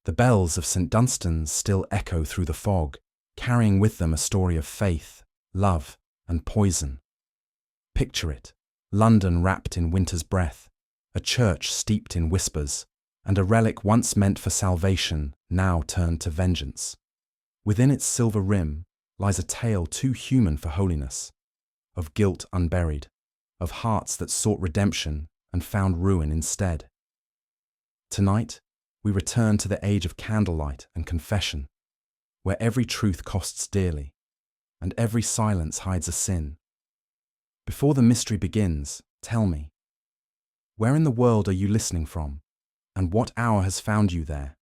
The bells of St. Dunstan's still echo through the fog, carrying with them a story of faith, love, and poison. Picture it, London wrapped in winter's breath, a church steeped in whispers, and a relic once meant for salvation now turned to vengeance. Within its silver rim lies a tale too human for holiness, of guilt unburied, of hearts that sought redemption and found ruin instead. Tonight, we return to the age of candlelight and confession, where every truth costs dearly, and every silence hides a sin. Before the mystery begins, tell me, where in the world are you listening from, and what hour has found you there?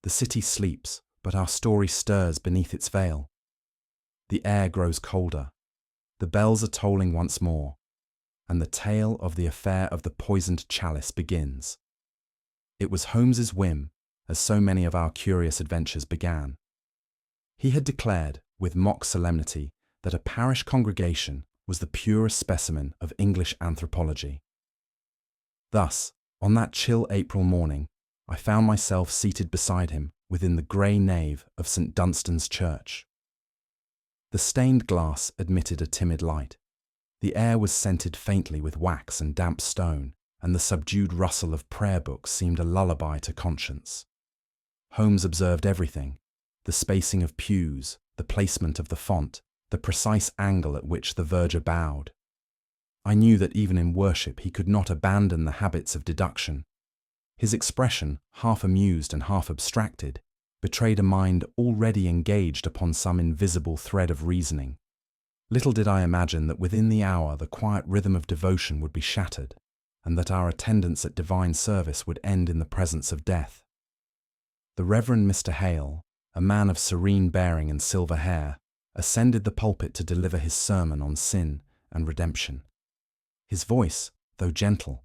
The city sleeps, but our story stirs beneath its veil. The air grows colder, the bells are tolling once more, and the tale of the affair of the poisoned chalice begins. It was Holmes's whim, as so many of our curious adventures began. He had declared, with mock solemnity, that a parish congregation was the purest specimen of English anthropology. Thus, on that chill April morning, I found myself seated beside him within the grey nave of St. Dunstan's church. The stained glass admitted a timid light. The air was scented faintly with wax and damp stone, and the subdued rustle of prayer books seemed a lullaby to conscience. Holmes observed everything: the spacing of pews, the placement of the font, the precise angle at which the verger bowed. I knew that even in worship he could not abandon the habits of deduction. His expression, half amused and half abstracted, betrayed a mind already engaged upon some invisible thread of reasoning. Little did I imagine that within the hour the quiet rhythm of devotion would be shattered, and that our attendance at divine service would end in the presence of death. The Reverend Mr. Hale, a man of serene bearing and silver hair, ascended the pulpit to deliver his sermon on sin and redemption. His voice, though gentle,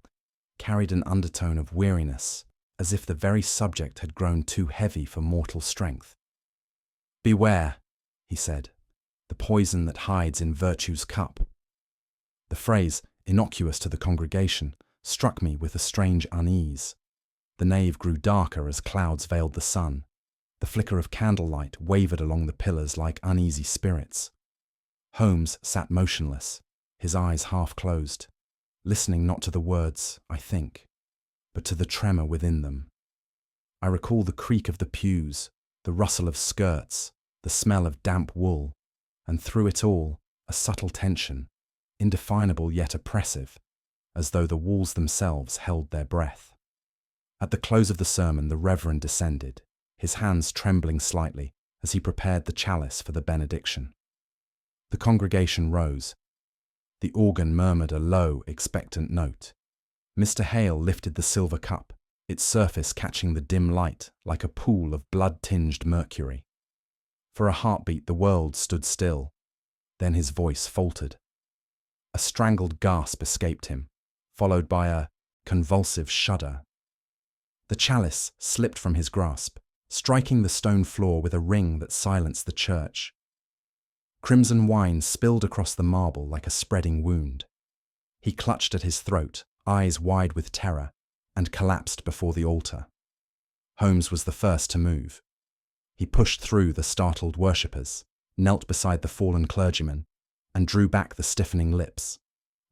carried an undertone of weariness, as if the very subject had grown too heavy for mortal strength. "Beware," he said, "the poison that hides in virtue's cup." The phrase, innocuous to the congregation, struck me with a strange unease. The nave grew darker as clouds veiled the sun. The flicker of candlelight wavered along the pillars like uneasy spirits. Holmes sat motionless, his eyes half closed, listening not to the words, I think, but to the tremor within them. I recall the creak of the pews, the rustle of skirts, the smell of damp wool, and through it all, a subtle tension, indefinable yet oppressive, as though the walls themselves held their breath. At the close of the sermon, the Reverend descended, his hands trembling slightly as he prepared the chalice for the benediction. The congregation rose. The organ murmured a low, expectant note. Mr. Hale lifted the silver cup, its surface catching the dim light like a pool of blood-tinged mercury. For a heartbeat the world stood still. Then his voice faltered. A strangled gasp escaped him, followed by a convulsive shudder. The chalice slipped from his grasp, striking the stone floor with a ring that silenced the church. Crimson wine spilled across the marble like a spreading wound. He clutched at his throat, eyes wide with terror, and collapsed before the altar. Holmes was the first to move. He pushed through the startled worshippers, knelt beside the fallen clergyman, and drew back the stiffening lips.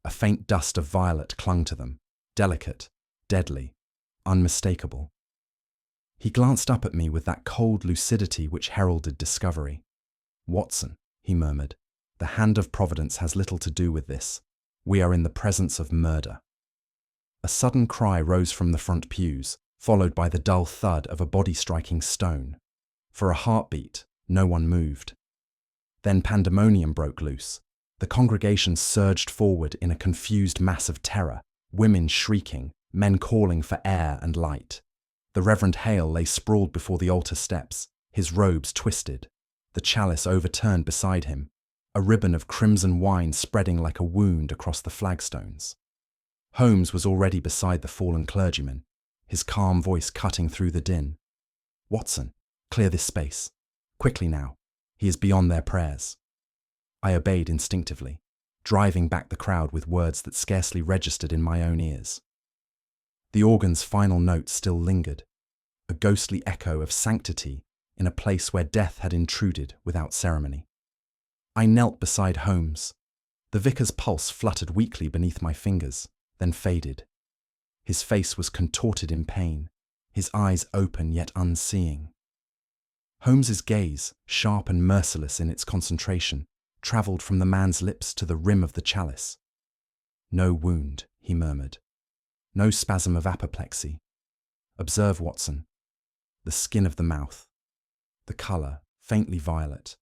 A faint dust of violet clung to them, delicate, deadly, unmistakable. He glanced up at me with that cold lucidity which heralded discovery. "Watson," he murmured, "the hand of Providence has little to do with this. We are in the presence of murder." A sudden cry rose from the front pews, followed by the dull thud of a body striking stone. For a heartbeat, no one moved. Then pandemonium broke loose. The congregation surged forward in a confused mass of terror, women shrieking, men calling for air and light. The Reverend Hale lay sprawled before the altar steps, his robes twisted, the chalice overturned beside him, a ribbon of crimson wine spreading like a wound across the flagstones. Holmes was already beside the fallen clergyman, his calm voice cutting through the din. "Watson, clear this space. Quickly now. He is beyond their prayers." I obeyed instinctively, driving back the crowd with words that scarcely registered in my own ears. The organ's final note still lingered. a ghostly echo of sanctity in a place where death had intruded without ceremony. I knelt beside Holmes. The vicar's pulse fluttered weakly beneath my fingers, then faded. His face was contorted in pain, his eyes open yet unseeing. Holmes's gaze, sharp and merciless in its concentration, travelled from the man's lips to the rim of the chalice. "No wound," he murmured. "No spasm of apoplexy. Observe, Watson. The skin of the mouth. The colour, faintly violet.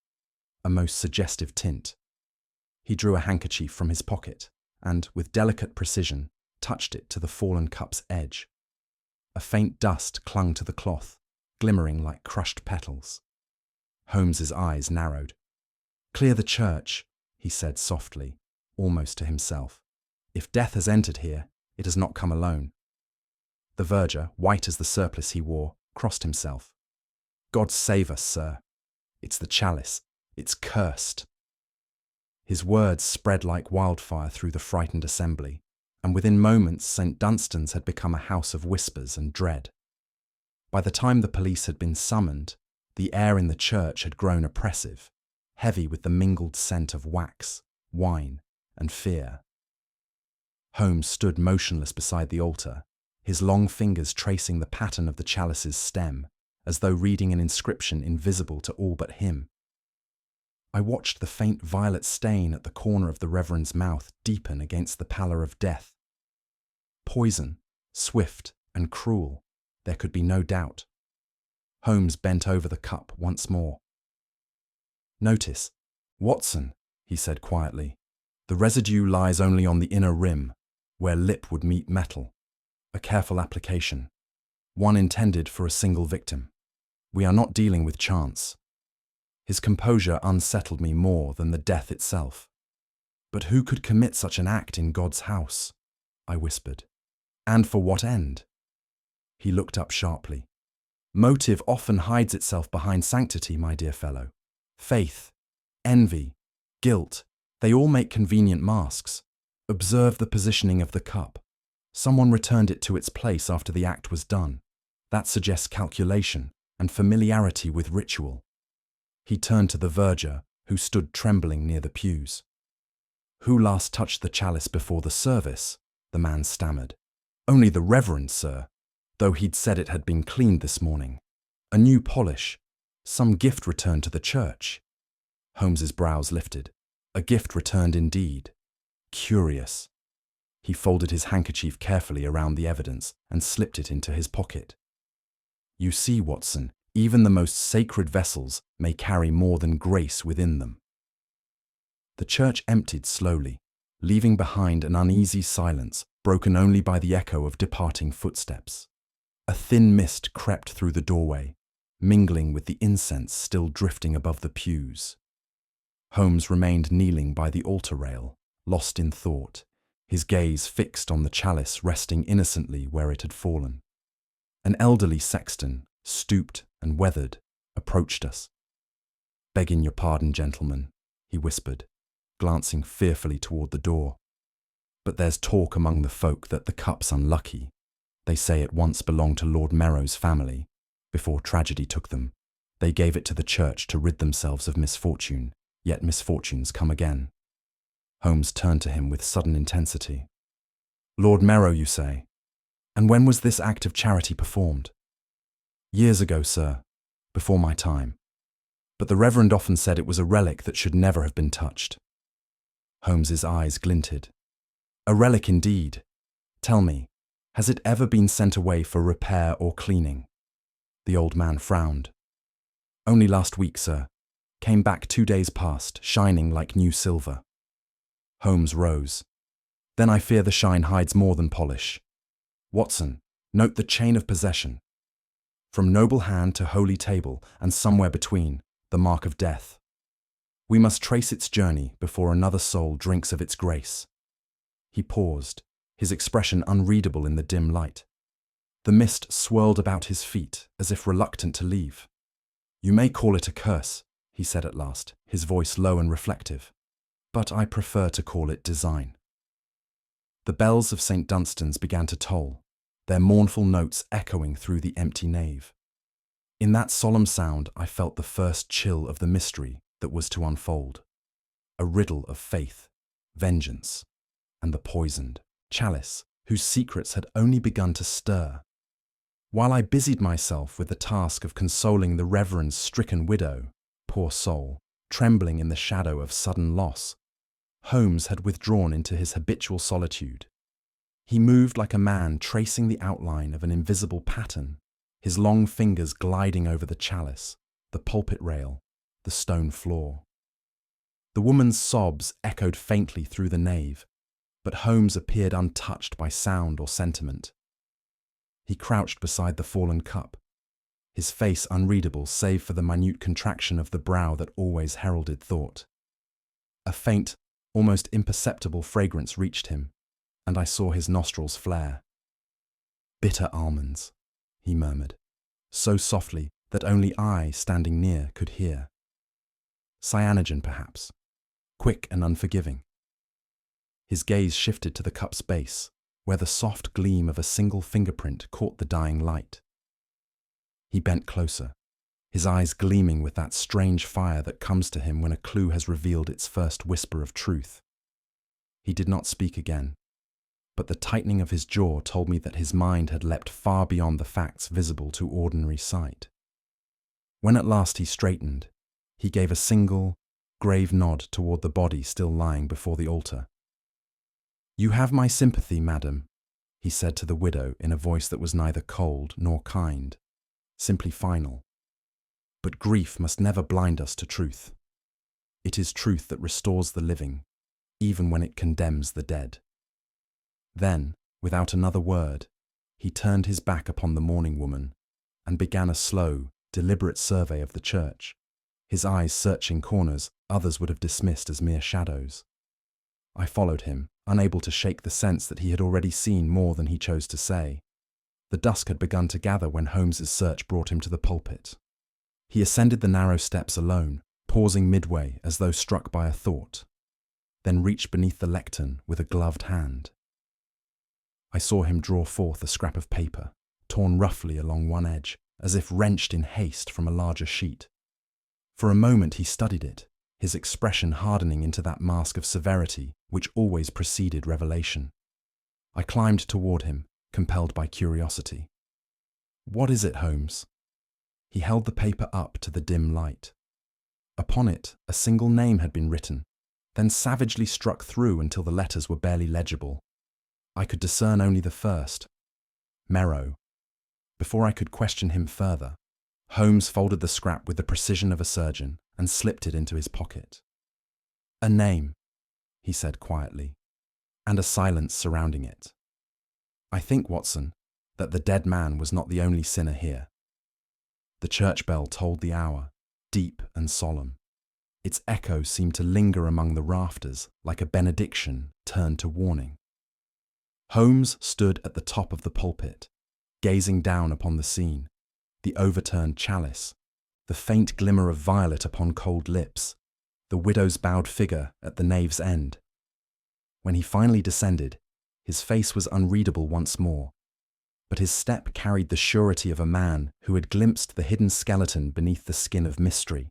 A most suggestive tint." He drew a handkerchief from his pocket and, with delicate precision, touched it to the fallen cup's edge. A faint dust clung to the cloth, glimmering like crushed petals. Holmes's eyes narrowed. "Clear the church," he said softly, almost to himself. "If death has entered here, it has not come alone." The verger, white as the surplice he wore, crossed himself. "God save us, sir. It's the chalice. It's cursed." His words spread like wildfire through the frightened assembly, and within moments St. Dunstan's had become a house of whispers and dread. By the time the police had been summoned, the air in the church had grown oppressive, heavy with the mingled scent of wax, wine, and fear. Holmes stood motionless beside the altar, his long fingers tracing the pattern of the chalice's stem, as though reading an inscription invisible to all but him. I watched the faint violet stain at the corner of the Reverend's mouth deepen against the pallor of death. Poison, swift and cruel, there could be no doubt. Holmes bent over the cup once more. "Notice, Watson," he said quietly, "the residue lies only on the inner rim, where lip would meet metal. A careful application, one intended for a single victim. We are not dealing with chance." His composure unsettled me more than the death itself. "But who could commit such an act in God's house?" I whispered. "And for what end?" He looked up sharply. "Motive often hides itself behind sanctity, my dear fellow. Faith, envy, guilt, they all make convenient masks. Observe the positioning of the cup. Someone returned it to its place after the act was done. That suggests calculation and familiarity with ritual." He turned to the verger, who stood trembling near the pews. "Who last touched the chalice before the service?" the man stammered. "Only the Reverend, sir, though he'd said it had been cleaned this morning. A new polish. Some gift returned to the church." Holmes's brows lifted. A gift returned indeed. Curious. He folded his handkerchief carefully around the evidence and slipped it into his pocket. "You see, Watson, even the most sacred vessels may carry more than grace within them." The church emptied slowly, leaving behind an uneasy silence broken only by the echo of departing footsteps. A thin mist crept through the doorway, mingling with the incense still drifting above the pews. Holmes remained kneeling by the altar rail, lost in thought, his gaze fixed on the chalice resting innocently where it had fallen. An elderly sexton, stooped and weathered, approached us. "Begging your pardon, gentlemen," he whispered, glancing fearfully toward the door. "But there's talk among the folk that the cup's unlucky. They say it once belonged to Lord Merrow's family. Before tragedy took them, they gave it to the church to rid themselves of misfortune, yet misfortunes come again." Holmes turned to him with sudden intensity. "Lord Merrow, you say? And when was this act of charity performed?" "Years ago, sir, before my time. But the Reverend often said it was a relic that should never have been touched." Holmes's eyes glinted. "A relic indeed. Tell me, has it ever been sent away for repair or cleaning?" The old man frowned. "Only last week, sir. Came back 2 days past, shining like new silver." Holmes rose. "Then I fear the shine hides more than polish. Watson, note the chain of possession. From noble hand to holy table, and somewhere between, the mark of death. We must trace its journey before another soul drinks of its grace." He paused, his expression unreadable in the dim light. The mist swirled about his feet, as if reluctant to leave. "You may call it a curse," he said at last, his voice low and reflective, "but I prefer to call it design." The bells of St. Dunstan's began to toll, their mournful notes echoing through the empty nave. In that solemn sound, I felt the first chill of the mystery that was to unfold. A riddle of faith, vengeance, and the poisoned chalice, whose secrets had only begun to stir. While I busied myself with the task of consoling the Reverend's stricken widow, poor soul, trembling in the shadow of sudden loss, Holmes had withdrawn into his habitual solitude. He moved like a man tracing the outline of an invisible pattern, his long fingers gliding over the chalice, the pulpit rail, the stone floor. The woman's sobs echoed faintly through the nave, but Holmes appeared untouched by sound or sentiment. He crouched beside the fallen cup, his face unreadable save for the minute contraction of the brow that always heralded thought. A faint, almost imperceptible fragrance reached him, and I saw his nostrils flare. "Bitter almonds," he murmured, so softly that only I, standing near, could hear. "Cyanogen, perhaps, quick and unforgiving." His gaze shifted to the cup's base, where the soft gleam of a single fingerprint caught the dying light. He bent closer, his eyes gleaming with that strange fire that comes to him when a clue has revealed its first whisper of truth. He did not speak again, but the tightening of his jaw told me that his mind had leapt far beyond the facts visible to ordinary sight. When at last he straightened, he gave a single, grave nod toward the body still lying before the altar. "You have my sympathy, madam," he said to the widow in a voice that was neither cold nor kind, simply final. "But grief must never blind us to truth. It is truth that restores the living, even when it condemns the dead." Then, without another word, he turned his back upon the mourning woman and began a slow, deliberate survey of the church, his eyes searching corners others would have dismissed as mere shadows. I followed him, unable to shake the sense that he had already seen more than he chose to say. The dusk had begun to gather when Holmes's search brought him to the pulpit. He ascended the narrow steps alone, pausing midway as though struck by a thought, then reached beneath the lectern with a gloved hand. I saw him draw forth a scrap of paper, torn roughly along one edge, as if wrenched in haste from a larger sheet. For a moment he studied it, his expression hardening into that mask of severity which always preceded revelation. I climbed toward him, compelled by curiosity. "What is it, Holmes?" He held the paper up to the dim light. Upon it, a single name had been written, then savagely struck through until the letters were barely legible. I could discern only the first, Merrow. Before I could question him further, Holmes folded the scrap with the precision of a surgeon and slipped it into his pocket. "A name," he said quietly, and a silence surrounding it. "I think, Watson, that the dead man was not the only sinner here." The church bell tolled the hour, deep and solemn. Its echo seemed to linger among the rafters like a benediction turned to warning. Holmes stood at the top of the pulpit, gazing down upon the scene, the overturned chalice, the faint glimmer of violet upon cold lips, the widow's bowed figure at the nave's end. When he finally descended, his face was unreadable once more, but his step carried the surety of a man who had glimpsed the hidden skeleton beneath the skin of mystery.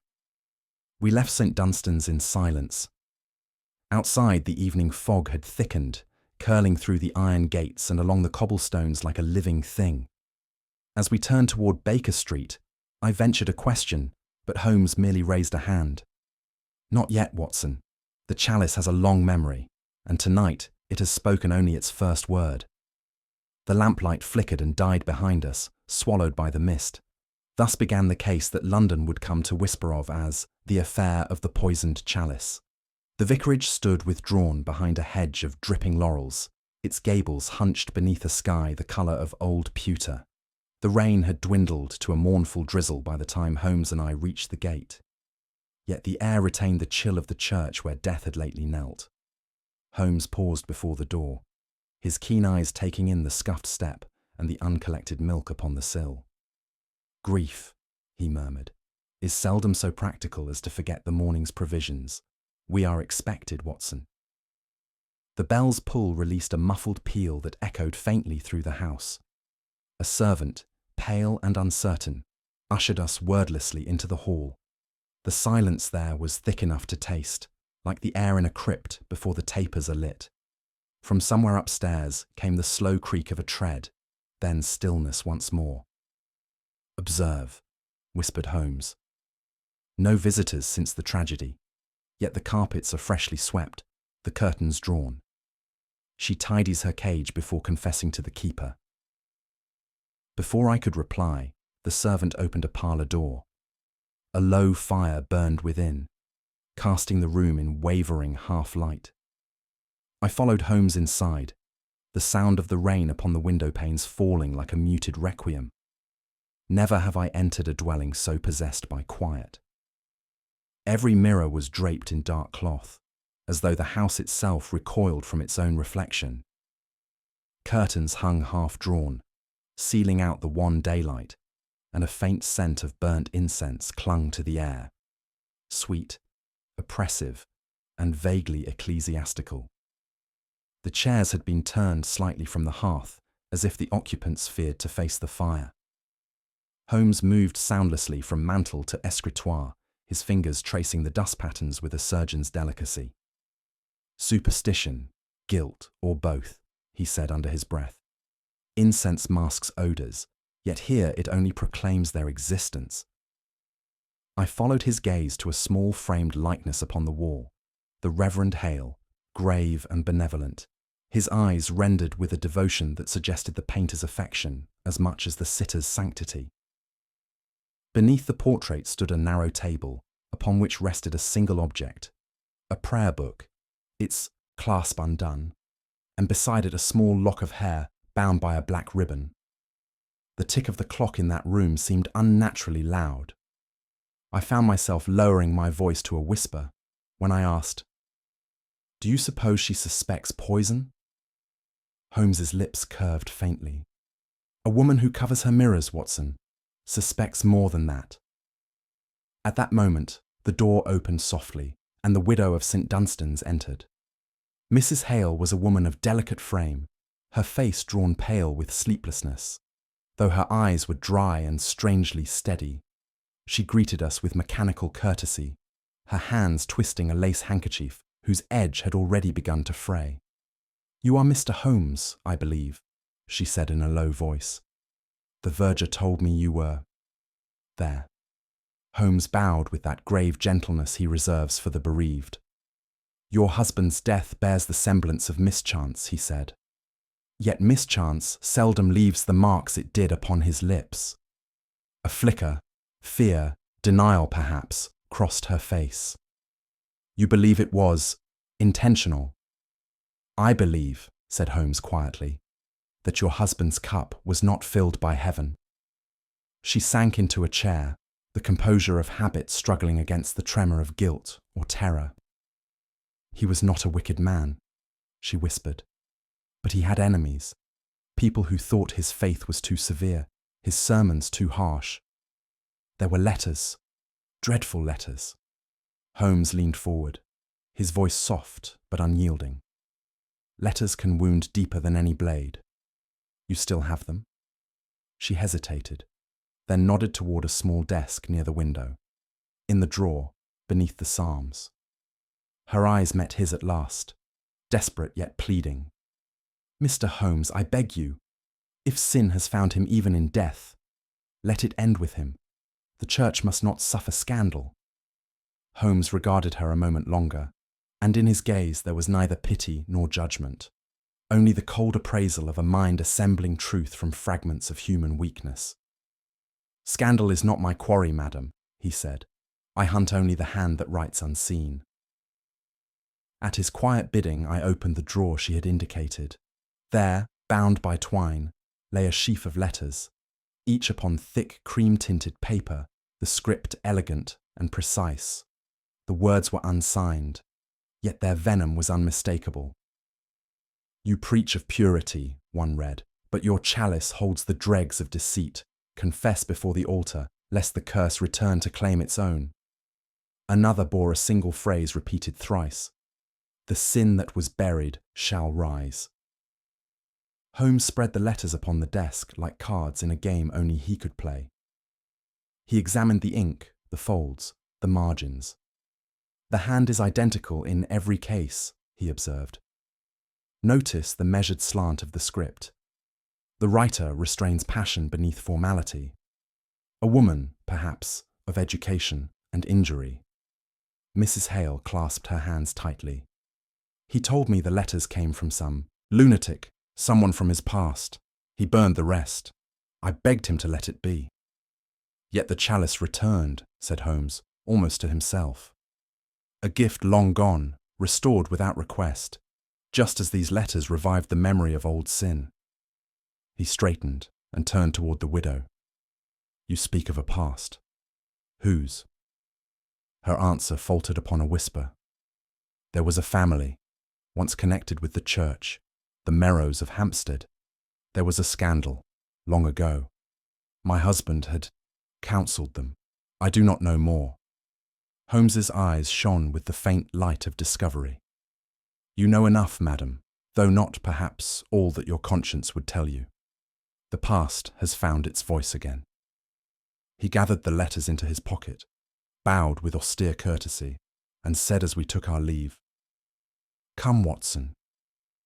We left St. Dunstan's in silence. Outside, the evening fog had thickened, curling through the iron gates and along the cobblestones like a living thing. As we turned toward Baker Street, I ventured a question, but Holmes merely raised a hand. "Not yet, Watson. The chalice has a long memory, and tonight it has spoken only its first word." The lamplight flickered and died behind us, swallowed by the mist. Thus began the case that London would come to whisper of as the affair of the poisoned chalice. The vicarage stood withdrawn behind a hedge of dripping laurels, its gables hunched beneath a sky the colour of old pewter. The rain had dwindled to a mournful drizzle by the time Holmes and I reached the gate. Yet the air retained the chill of the church where death had lately knelt. Holmes paused before the door, his keen eyes taking in the scuffed step and the uncollected milk upon the sill. "Grief," he murmured, "is seldom so practical as to forget the morning's provisions. We are expected, Watson." The bell's pull released a muffled peal that echoed faintly through the house. A servant, pale and uncertain, ushered us wordlessly into the hall. The silence there was thick enough to taste, like the air in a crypt before the tapers are lit. From somewhere upstairs came the slow creak of a tread, then stillness once more. "Observe," whispered Holmes. "No visitors since the tragedy, yet the carpets are freshly swept, the curtains drawn." She tidies her cage before confessing to the keeper. Before I could reply, the servant opened a parlour door. A low fire burned within, casting the room in wavering half-light. I followed Holmes inside, the sound of the rain upon the window panes falling like a muted requiem. Never have I entered a dwelling so possessed by quiet. Every mirror was draped in dark cloth, as though the house itself recoiled from its own reflection. Curtains hung half-drawn, sealing out the wan daylight, and a faint scent of burnt incense clung to the air, sweet, oppressive, and vaguely ecclesiastical. The chairs had been turned slightly from the hearth, as if the occupants feared to face the fire. Holmes moved soundlessly from mantel to escritoire, his fingers tracing the dust patterns with a surgeon's delicacy. "Superstition, guilt, or both," he said under his breath. "Incense masks odours, yet here it only proclaims their existence." I followed his gaze to a small framed likeness upon the wall, the Reverend Hale, grave and benevolent, his eyes rendered with a devotion that suggested the painter's affection as much as the sitter's sanctity. Beneath the portrait stood a narrow table, upon which rested a single object, a prayer book, its clasp undone, and beside it a small lock of hair bound by a black ribbon. The tick of the clock in that room seemed unnaturally loud. I found myself lowering my voice to a whisper when I asked, "Do you suppose she suspects poison?" Holmes's lips curved faintly. "A woman who covers her mirrors, Watson, suspects more than that." At that moment, the door opened softly, and the widow of St. Dunstan's entered. Mrs. Hale was a woman of delicate frame, her face drawn pale with sleeplessness, though her eyes were dry and strangely steady. She greeted us with mechanical courtesy, her hands twisting a lace handkerchief whose edge had already begun to fray. "You are Mr. Holmes, I believe," she said in a low voice. "The verger told me you were there." Holmes bowed with that grave gentleness he reserves for the bereaved. "Your husband's death bears the semblance of mischance," he said. "Yet mischance seldom leaves the marks it did upon his lips." A flicker, fear, denial perhaps, crossed her face. "You believe it was intentional?" "I believe," said Holmes quietly, "that your husband's cup was not filled by heaven." She sank into a chair, the composure of habit struggling against the tremor of guilt or terror. "He was not a wicked man," she whispered, "but he had enemies, people who thought his faith was too severe, his sermons too harsh. There were letters, dreadful letters." Holmes leaned forward, his voice soft but unyielding. "Letters can wound deeper than any blade. You still have them?" She hesitated, then nodded toward a small desk near the window, in the drawer, beneath the Psalms. Her eyes met his at last, desperate yet pleading. "Mr. Holmes, I beg you, if sin has found him even in death, let it end with him. The church must not suffer scandal." Holmes regarded her a moment longer, and in his gaze there was neither pity nor judgment, only the cold appraisal of a mind assembling truth from fragments of human weakness. "Scandal is not my quarry, madam," he said. "I hunt only the hand that writes unseen." At his quiet bidding, I opened the drawer she had indicated. There, bound by twine, lay a sheaf of letters, each upon thick cream-tinted paper, the script elegant and precise. The words were unsigned, yet their venom was unmistakable. "You preach of purity," one read, "but your chalice holds the dregs of deceit. Confess before the altar, lest the curse return to claim its own." Another bore a single phrase repeated thrice: "The sin that was buried shall rise." Holmes spread the letters upon the desk like cards in a game only he could play. He examined the ink, the folds, the margins. "The hand is identical in every case," he observed. "Notice the measured slant of the script. The writer restrains passion beneath formality. A woman, perhaps, of education and injury." Mrs. Hale clasped her hands tightly. "He told me the letters came from some lunatic, someone from his past. He burned the rest. I begged him to let it be." "Yet the chalice returned," said Holmes, almost to himself. "A gift long gone, restored without request, just as these letters revived the memory of old sin." He straightened and turned toward the widow. "You speak of a past. Whose?" Her answer faltered upon a whisper. "There was a family, once connected with the church, the Merrows of Hampstead. There was a scandal, long ago. My husband had counselled them. I do not know more." Holmes's eyes shone with the faint light of discovery. "You know enough, madam, though not, perhaps, all that your conscience would tell you. The past has found its voice again." He gathered the letters into his pocket, bowed with austere courtesy, and said as we took our leave, "Come, Watson.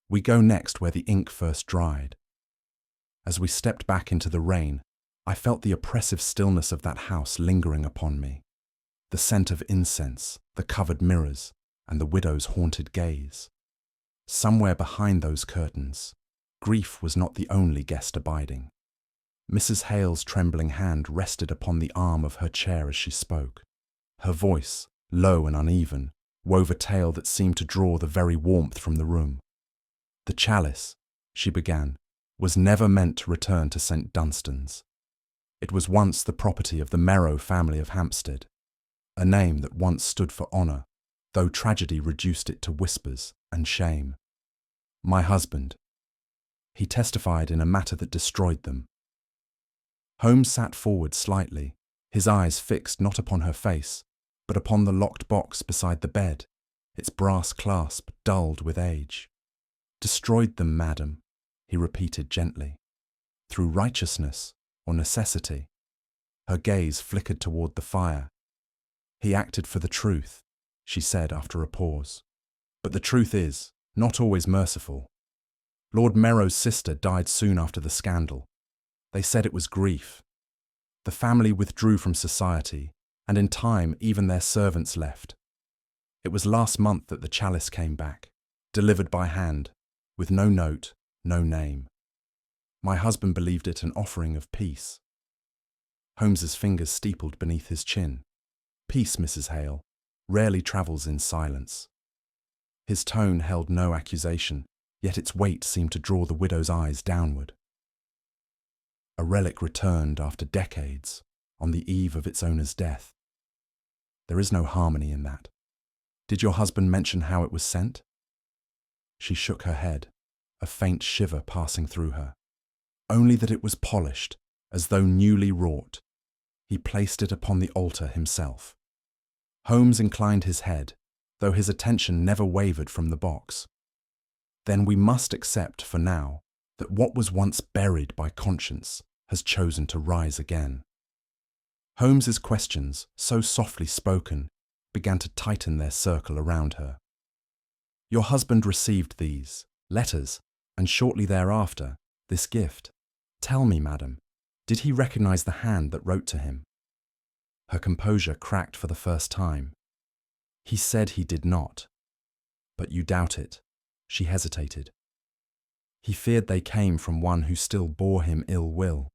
We go next where the ink first dried." As we stepped back into the rain, I felt the oppressive stillness of that house lingering upon me. The scent of incense, the covered mirrors, and the widow's haunted gaze. Somewhere behind those curtains, grief was not the only guest abiding. Mrs. Hale's trembling hand rested upon the arm of her chair as she spoke. Her voice, low and uneven, wove a tale that seemed to draw the very warmth from the room. "The chalice," she began, "was never meant to return to St. Dunstan's. It was once the property of the Merrow family of Hampstead, a name that once stood for honour, though tragedy reduced it to whispers and shame. My husband, he testified in a matter that destroyed them." Holmes sat forward slightly, his eyes fixed not upon her face, but upon the locked box beside the bed, its brass clasp dulled with age. "Destroyed them, madam," he repeated gently. "Through righteousness or necessity." Her gaze flickered toward the fire. "He acted for the truth," she said after a pause. "But the truth is not always merciful. Lord Merrow's sister died soon after the scandal. They said it was grief. The family withdrew from society, and in time even their servants left. It was last month that the chalice came back, delivered by hand, with no note, no name. My husband believed it an offering of peace." Holmes's fingers steepled beneath his chin. "Peace, Mrs. Hale, rarely travels in silence." His tone held no accusation, yet its weight seemed to draw the widow's eyes downward. "A relic returned after decades, on the eve of its owner's death. There is no harmony in that. Did your husband mention how it was sent?" She shook her head, a faint shiver passing through her. "Only that it was polished, as though newly wrought. He placed it upon the altar himself." Holmes inclined his head, though his attention never wavered from the box. "Then we must accept, for now, that what was once buried by conscience has chosen to rise again." Holmes's questions, so softly spoken, began to tighten their circle around her. "Your husband received these letters, and shortly thereafter, this gift. Tell me, madam, did he recognize the hand that wrote to him?" Her composure cracked for the first time. "He said he did not." "But you doubt it?" She hesitated. "He feared they came from one who still bore him ill will.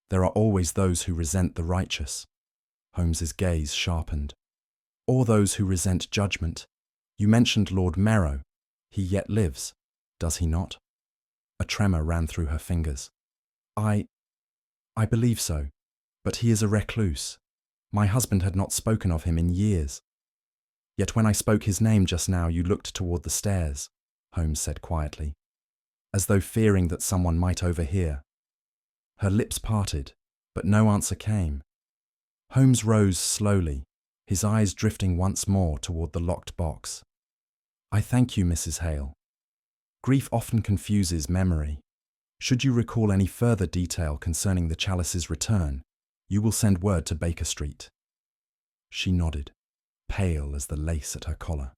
There are always those who resent the righteous." Holmes's gaze sharpened. "Or those who resent judgment. You mentioned Lord Merrow. He yet lives, does he not?" A tremor ran through her fingers. I believe so, but he is a recluse. My husband had not spoken of him in years." "Yet when I spoke his name just now, you looked toward the stairs," Holmes said quietly, as though fearing that someone might overhear. Her lips parted, but no answer came. Holmes rose slowly, his eyes drifting once more toward the locked box. "I thank you, Mrs. Hale. Grief often confuses memory. Should you recall any further detail concerning the chalice's return, You will send word to Baker Street." She nodded, pale as the lace at her collar.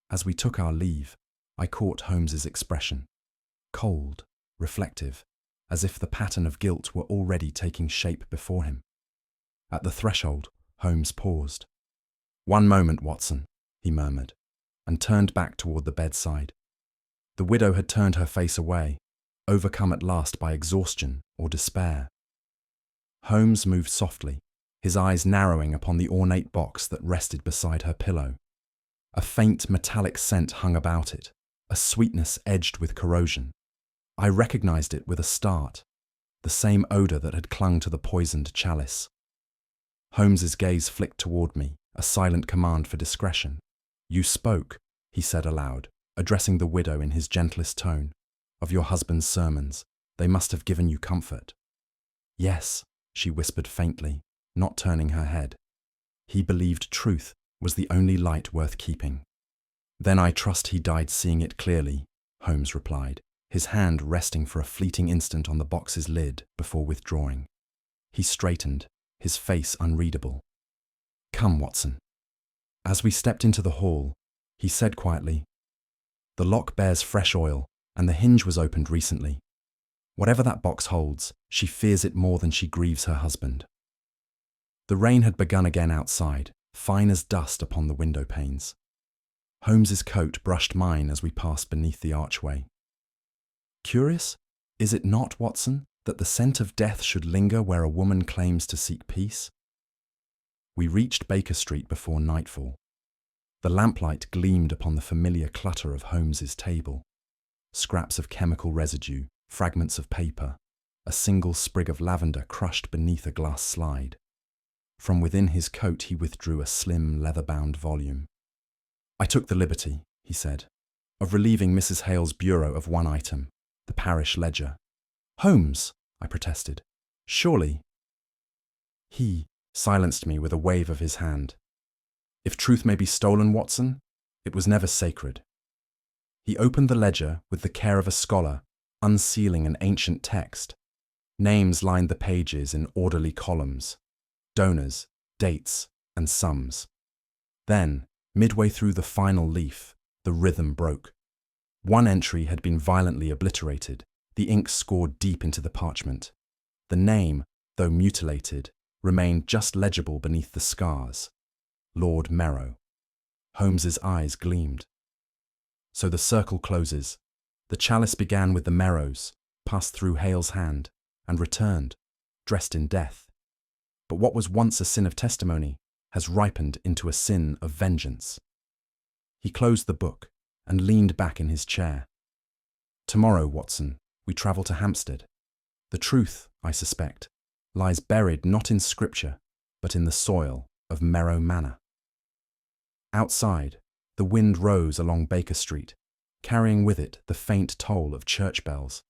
As we took our leave, I caught Holmes's expression, cold, reflective, as if the pattern of guilt were already taking shape before him. At the threshold, Holmes paused. "One moment, Watson," he murmured, and turned back toward the bedside. The widow had turned her face away, overcome at last by exhaustion or despair. Holmes moved softly, his eyes narrowing upon the ornate box that rested beside her pillow. A faint metallic scent hung about it, a sweetness edged with corrosion. I recognized it with a start, the same odor that had clung to the poisoned chalice. Holmes's gaze flicked toward me, a silent command for discretion. "You spoke," he said aloud, addressing the widow in his gentlest tone, "of your husband's sermons. They must have given you comfort." "Yes," she whispered faintly, not turning her head. "He believed truth was the only light worth keeping." "Then I trust he died seeing it clearly," Holmes replied, his hand resting for a fleeting instant on the box's lid before withdrawing. He straightened, his face unreadable. "Come, Watson." As we stepped into the hall, he said quietly, "The lock bears fresh oil, and the hinge was opened recently. Whatever that box holds, she fears it more than she grieves her husband." The rain had begun again outside, fine as dust upon the window panes. Holmes's coat brushed mine as we passed beneath the archway. "Curious, is it not, Watson, that the scent of death should linger where a woman claims to seek peace?" We reached Baker Street before nightfall. The lamplight gleamed upon the familiar clutter of Holmes's table. Scraps of chemical residue, fragments of paper, a single sprig of lavender crushed beneath a glass slide. From within his coat he withdrew a slim, leather-bound volume. "I took the liberty," he said, "of relieving Mrs. Hale's bureau of one item, the parish ledger." "Holmes," I protested, "surely—" He silenced me with a wave of his hand. "If truth may be stolen, Watson, it was never sacred." He opened the ledger with the care of a scholar, unsealing an ancient text. Names lined the pages in orderly columns, donors, dates, and sums. Then, midway through the final leaf, the rhythm broke. One entry had been violently obliterated, the ink scored deep into the parchment. The name, though mutilated, remained just legible beneath the scars. Lord Merrow. Holmes's eyes gleamed. So the circle closes. The chalice began with the Merrows, passed through Hale's hand, and returned, dressed in death. But what was once a sin of testimony has ripened into a sin of vengeance. He closed the book and leaned back in his chair. "Tomorrow, Watson, we travel to Hampstead. The truth, I suspect, lies buried not in scripture, but in the soil of Merrow Manor." Outside, the wind rose along Baker Street, carrying with it the faint toll of church bells.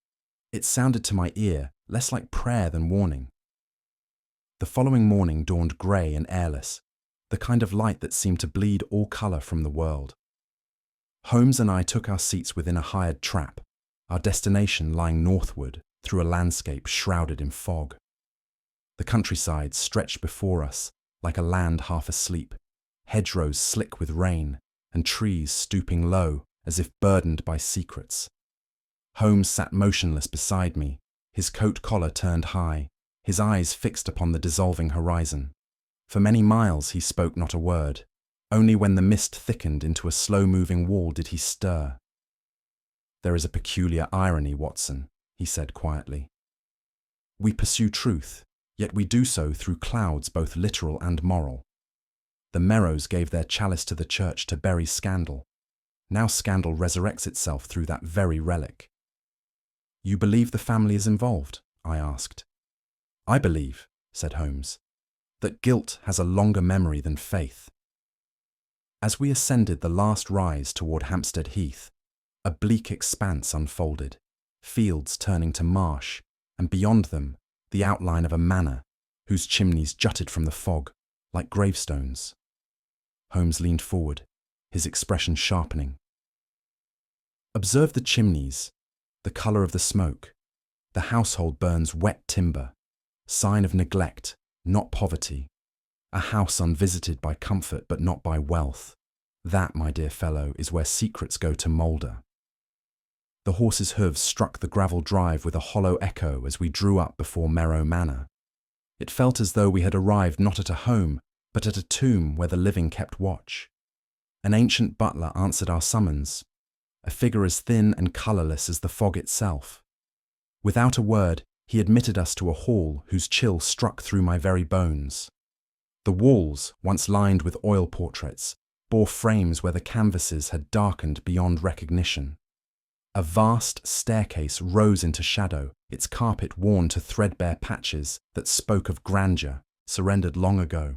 It sounded to my ear less like prayer than warning. The following morning dawned grey and airless, the kind of light that seemed to bleed all colour from the world. Holmes and I took our seats within a hired trap, our destination lying northward through a landscape shrouded in fog. The countryside stretched before us like a land half asleep, hedgerows slick with rain, and trees stooping low as if burdened by secrets. Holmes sat motionless beside me, his coat collar turned high, his eyes fixed upon the dissolving horizon. For many miles he spoke not a word. Only when the mist thickened into a slow-moving wall did he stir. "There is a peculiar irony, Watson," he said quietly. "We pursue truth, yet we do so through clouds both literal and moral. The Merrows gave their chalice to the church to bury scandal. Now scandal resurrects itself through that very relic." "You believe the family is involved?" I asked. "I believe," said Holmes, "that guilt has a longer memory than faith." As we ascended the last rise toward Hampstead Heath, a bleak expanse unfolded, fields turning to marsh, and beyond them, the outline of a manor whose chimneys jutted from the fog like gravestones. Holmes leaned forward, his expression sharpening. "Observe the chimneys, the colour of the smoke. The household burns wet timber. sign of neglect, not poverty. A house unvisited by comfort but not by wealth. That, my dear fellow, is where secrets go to moulder. The horse's hooves struck the gravel drive with a hollow echo as we drew up before Merrow Manor. It felt as though we had arrived not at a home, but at a tomb where the living kept watch. An ancient butler answered our summons, a figure as thin and colourless as the fog itself. Without a word, he admitted us to a hall whose chill struck through my very bones. The walls, once lined with oil portraits, bore frames where the canvases had darkened beyond recognition. A vast staircase rose into shadow, its carpet worn to threadbare patches that spoke of grandeur, surrendered long ago.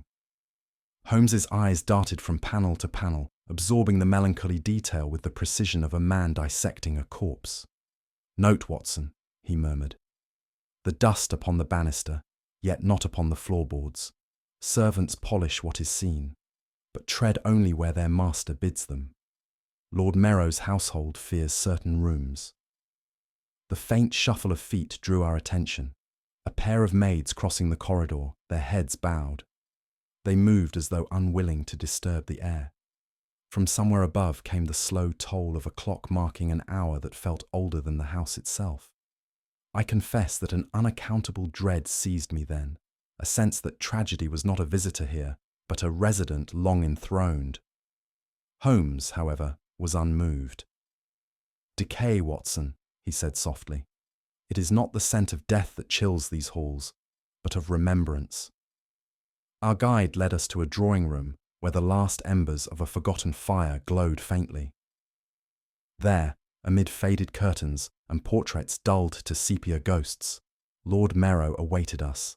Holmes's eyes darted from panel to panel, absorbing the melancholy detail with the precision of a man dissecting a corpse. "Note, Watson," he murmured. "The dust upon the banister, yet not upon the floorboards. Servants polish what is seen, but tread only where their master bids them. Lord Merrow's household fears certain rooms." The faint shuffle of feet drew our attention. A pair of maids crossing the corridor, their heads bowed. They moved as though unwilling to disturb the air. From somewhere above came the slow toll of a clock marking an hour that felt older than the house itself. I confess that an unaccountable dread seized me then, a sense that tragedy was not a visitor here, but a resident long enthroned. Holmes, however, was unmoved. "Decay, Watson," he said softly. "It is not the scent of death that chills these halls, but of remembrance." Our guide led us to a drawing room where the last embers of a forgotten fire glowed faintly. There, amid faded curtains and portraits dulled to sepia ghosts, Lord Merrow awaited us.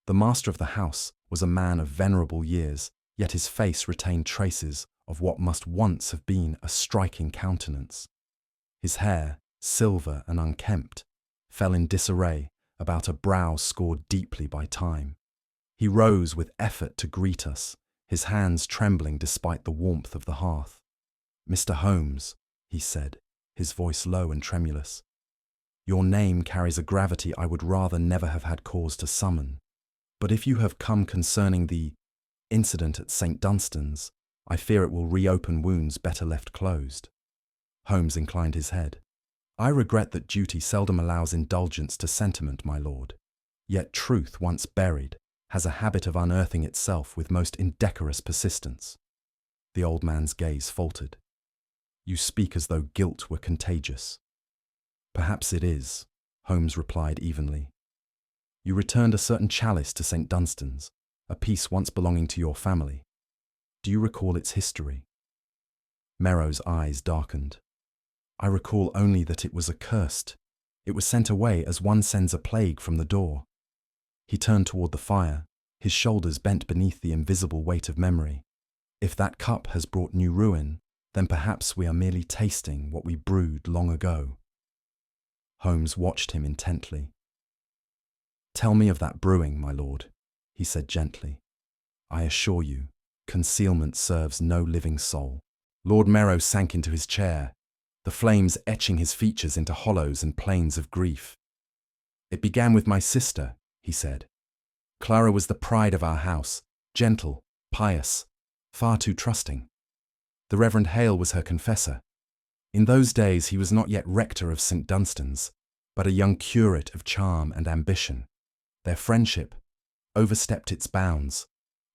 The master of the house was a man of venerable years, yet his face retained traces of what must once have been a striking countenance. His hair, silver and unkempt, fell in disarray about a brow scored deeply by time. He rose with effort to greet us, his hands trembling despite the warmth of the hearth. "Mr. Holmes," he said, his voice low and tremulous, "your name carries a gravity I would rather never have had cause to summon. But if you have come concerning the incident at St. Dunstan's, I fear it will reopen wounds better left closed." Holmes inclined his head. "I regret that duty seldom allows indulgence to sentiment, my lord. Yet truth, once buried, has a habit of unearthing itself with most indecorous persistence." The old man's gaze faltered. "You speak as though guilt were contagious." "Perhaps it is," Holmes replied evenly. "You returned a certain chalice to St. Dunstan's, a piece once belonging to your family. Do you recall its history?" Merrow's eyes darkened. "I recall only that it was accursed. It was sent away as one sends a plague from the door." He turned toward the fire, his shoulders bent beneath the invisible weight of memory. "If that cup has brought new ruin, then perhaps we are merely tasting what we brewed long ago." Holmes watched him intently. "Tell me of that brewing, my lord," he said gently. "I assure you, concealment serves no living soul." Lord Merrow sank into his chair, the flames etching his features into hollows and plains of grief. "It began with my sister," he said. "Clara was the pride of our house, gentle, pious, far too trusting. The Reverend Hale was her confessor. In those days he was not yet rector of St. Dunstan's, but a young curate of charm and ambition. Their friendship overstepped its bounds.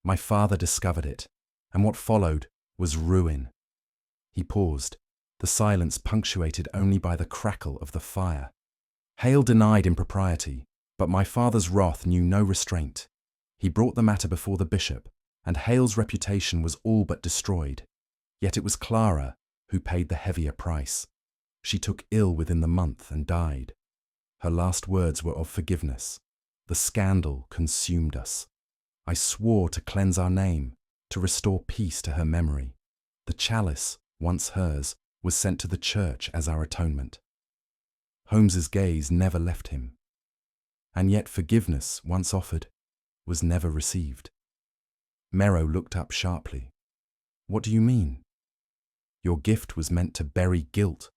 My father discovered it, and what followed was ruin." He paused, the silence punctuated only by the crackle of the fire. "Hale denied impropriety, but my father's wrath knew no restraint. He brought the matter before the bishop, and Hale's reputation was all but destroyed. Yet it was Clara who paid the heavier price. She took ill within the month and died. Her last words were of forgiveness. The scandal consumed us. I swore to cleanse our name, to restore peace to her memory. The chalice, once hers, was sent to the church as our atonement." Holmes's gaze never left him. And yet forgiveness, once offered, was never received. Merrow looked up sharply. "What do you mean?" "Your gift was meant to bury guilt,"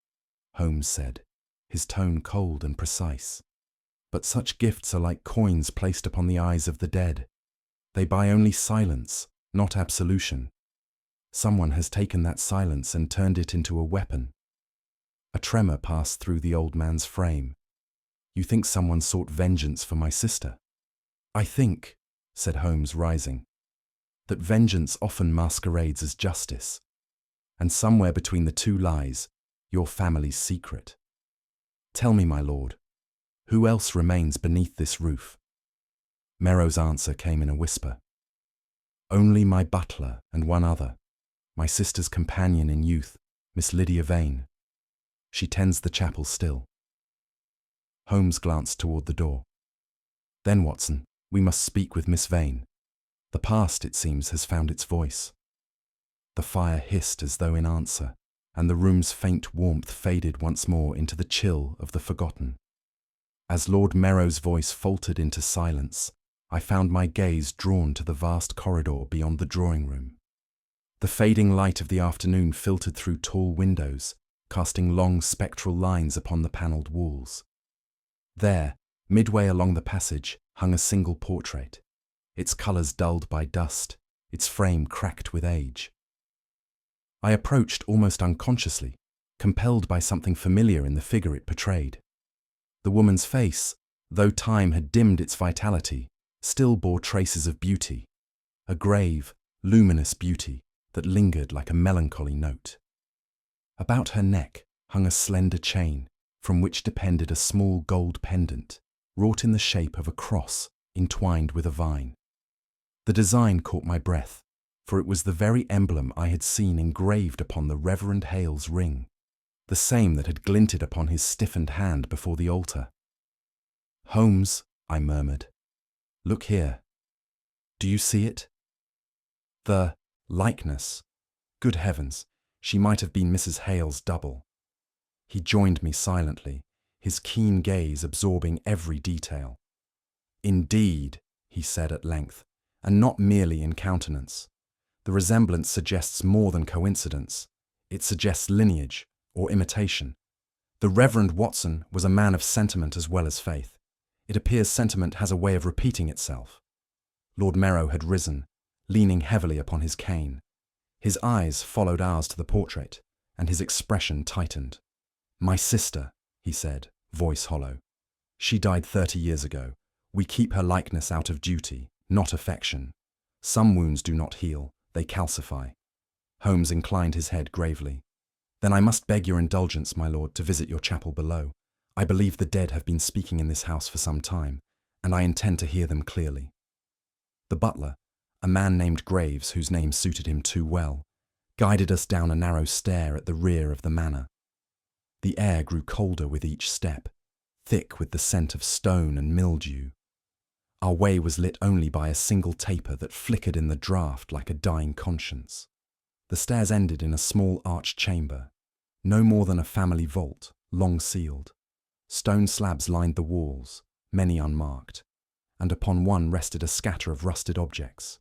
Holmes said, his tone cold and precise. But such gifts are like coins placed upon the eyes of the dead. They buy only silence, not absolution. Someone has taken that silence and turned it into a weapon. A tremor passed through the old man's frame. You think someone sought vengeance for my sister? I think, said Holmes, rising, that vengeance often masquerades as justice, and somewhere between the two lies your family's secret. Tell me, my lord, who else remains beneath this roof? Merrow's answer came in a whisper. Only my butler and one other, my sister's companion in youth, Miss Lydia Vane. She tends the chapel still. Holmes glanced toward the door. Then, Watson, we must speak with Miss Vane. The past, it seems, has found its voice. The fire hissed as though in answer, and the room's faint warmth faded once more into the chill of the forgotten. As Lord Merrow's voice faltered into silence, I found my gaze drawn to the vast corridor beyond the drawing-room. The fading light of the afternoon filtered through tall windows, casting long spectral lines upon the panelled walls. There, midway along the passage, hung a single portrait, its colours dulled by dust, its frame cracked with age. I approached almost unconsciously, compelled by something familiar in the figure it portrayed. The woman's face, though time had dimmed its vitality, still bore traces of beauty, a grave, luminous beauty that lingered like a melancholy note. About her neck hung a slender chain, from which depended a small gold pendant, wrought in the shape of a cross entwined with a vine. The design caught my breath, for it was the very emblem I had seen engraved upon the Reverend Hale's ring, the same that had glinted upon his stiffened hand before the altar. Holmes, I murmured, look here. Do you see it? The likeness. Good heavens, she might have been Mrs. Hale's double. He joined me silently, his keen gaze absorbing every detail. Indeed, he said at length, and not merely in countenance. The resemblance suggests more than coincidence. It suggests lineage or imitation. The Reverend Watson was a man of sentiment as well as faith. It appears sentiment has a way of repeating itself. Lord Merrow had risen, leaning heavily upon his cane. His eyes followed ours to the portrait, and his expression tightened. My sister, he said, voice hollow. She died 30 years ago. We keep her likeness out of duty, not affection. Some wounds do not heal, they calcify. Holmes inclined his head gravely. Then I must beg your indulgence, my lord, to visit your chapel below. I believe the dead have been speaking in this house for some time, and I intend to hear them clearly. The butler, a man named Graves, whose name suited him too well, guided us down a narrow stair at the rear of the manor. The air grew colder with each step, thick with the scent of stone and mildew. Our way was lit only by a single taper that flickered in the draught like a dying conscience. The stairs ended in a small arched chamber, no more than a family vault, long sealed. Stone slabs lined the walls, many unmarked, and upon one rested a scatter of rusted objects,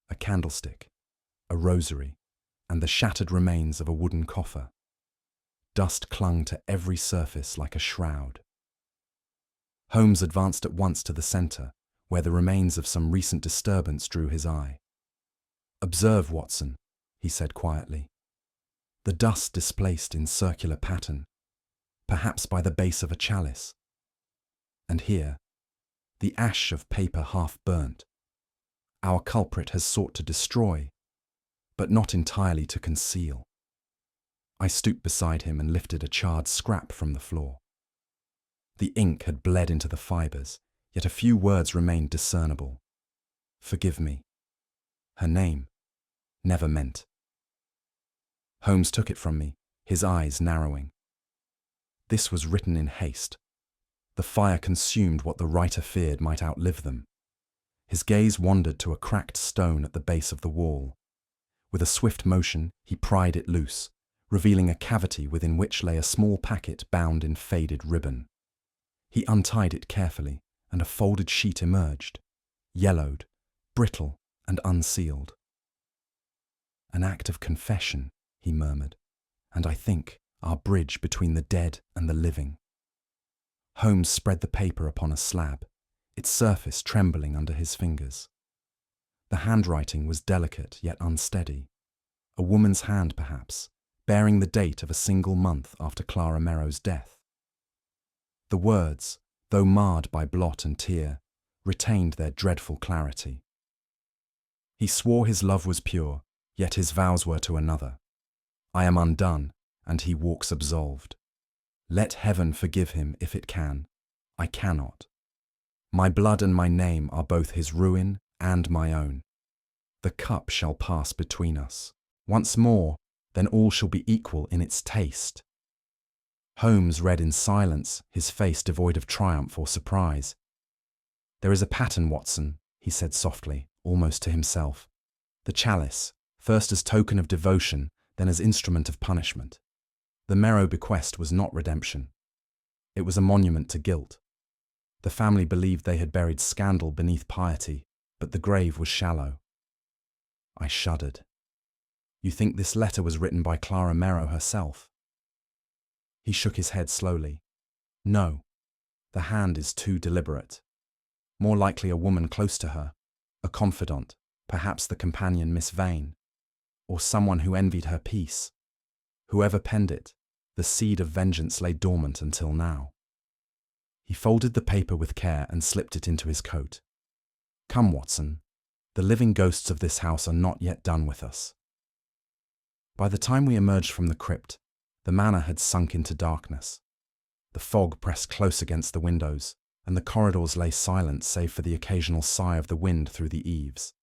a candlestick, a rosary, and the shattered remains of a wooden coffer. Dust clung to every surface like a shroud. Holmes advanced at once to the centre, where the remains of some recent disturbance drew his eye. Observe, Watson, he said quietly. The dust displaced in circular pattern, perhaps by the base of a chalice. And here, the ash of paper half burnt. Our culprit has sought to destroy, but not entirely to conceal. I stooped beside him and lifted a charred scrap from the floor. The ink had bled into the fibres, yet a few words remained discernible. Forgive me. Her name, never meant. Holmes took it from me, his eyes narrowing. This was written in haste. The fire consumed what the writer feared might outlive them. His gaze wandered to a cracked stone at the base of the wall. With a swift motion, he pried it loose, revealing a cavity within which lay a small packet bound in faded ribbon. He untied it carefully, and a folded sheet emerged, yellowed, brittle, and unsealed. An act of confession, he murmured, and I think our bridge between the dead and the living. Holmes spread the paper upon a slab, its surface trembling under his fingers. The handwriting was delicate yet unsteady. A woman's hand, perhaps, bearing the date of a single month after Clara Merrow's death. The words, though marred by blot and tear, retained their dreadful clarity. He swore his love was pure, yet his vows were to another. I am undone, and he walks absolved. Let heaven forgive him if it can. I cannot. My blood and my name are both his ruin and my own. The cup shall pass between us. Once more, then all shall be equal in its taste. Holmes read in silence, his face devoid of triumph or surprise. There is a pattern, Watson, he said softly, almost to himself. The chalice, first as token of devotion, then as instrument of punishment. The Merrow bequest was not redemption. It was a monument to guilt. The family believed they had buried scandal beneath piety, but the grave was shallow. I shuddered. You think this letter was written by Clara Merrow herself? He shook his head slowly. No, the hand is too deliberate. More likely a woman close to her, a confidant, perhaps the companion Miss Vane, or someone who envied her peace. Whoever penned it, the seed of vengeance lay dormant until now. He folded the paper with care and slipped it into his coat. Come, Watson, the living ghosts of this house are not yet done with us. By the time we emerged from the crypt, the manor had sunk into darkness. The fog pressed close against the windows, and the corridors lay silent save for the occasional sigh of the wind through the eaves.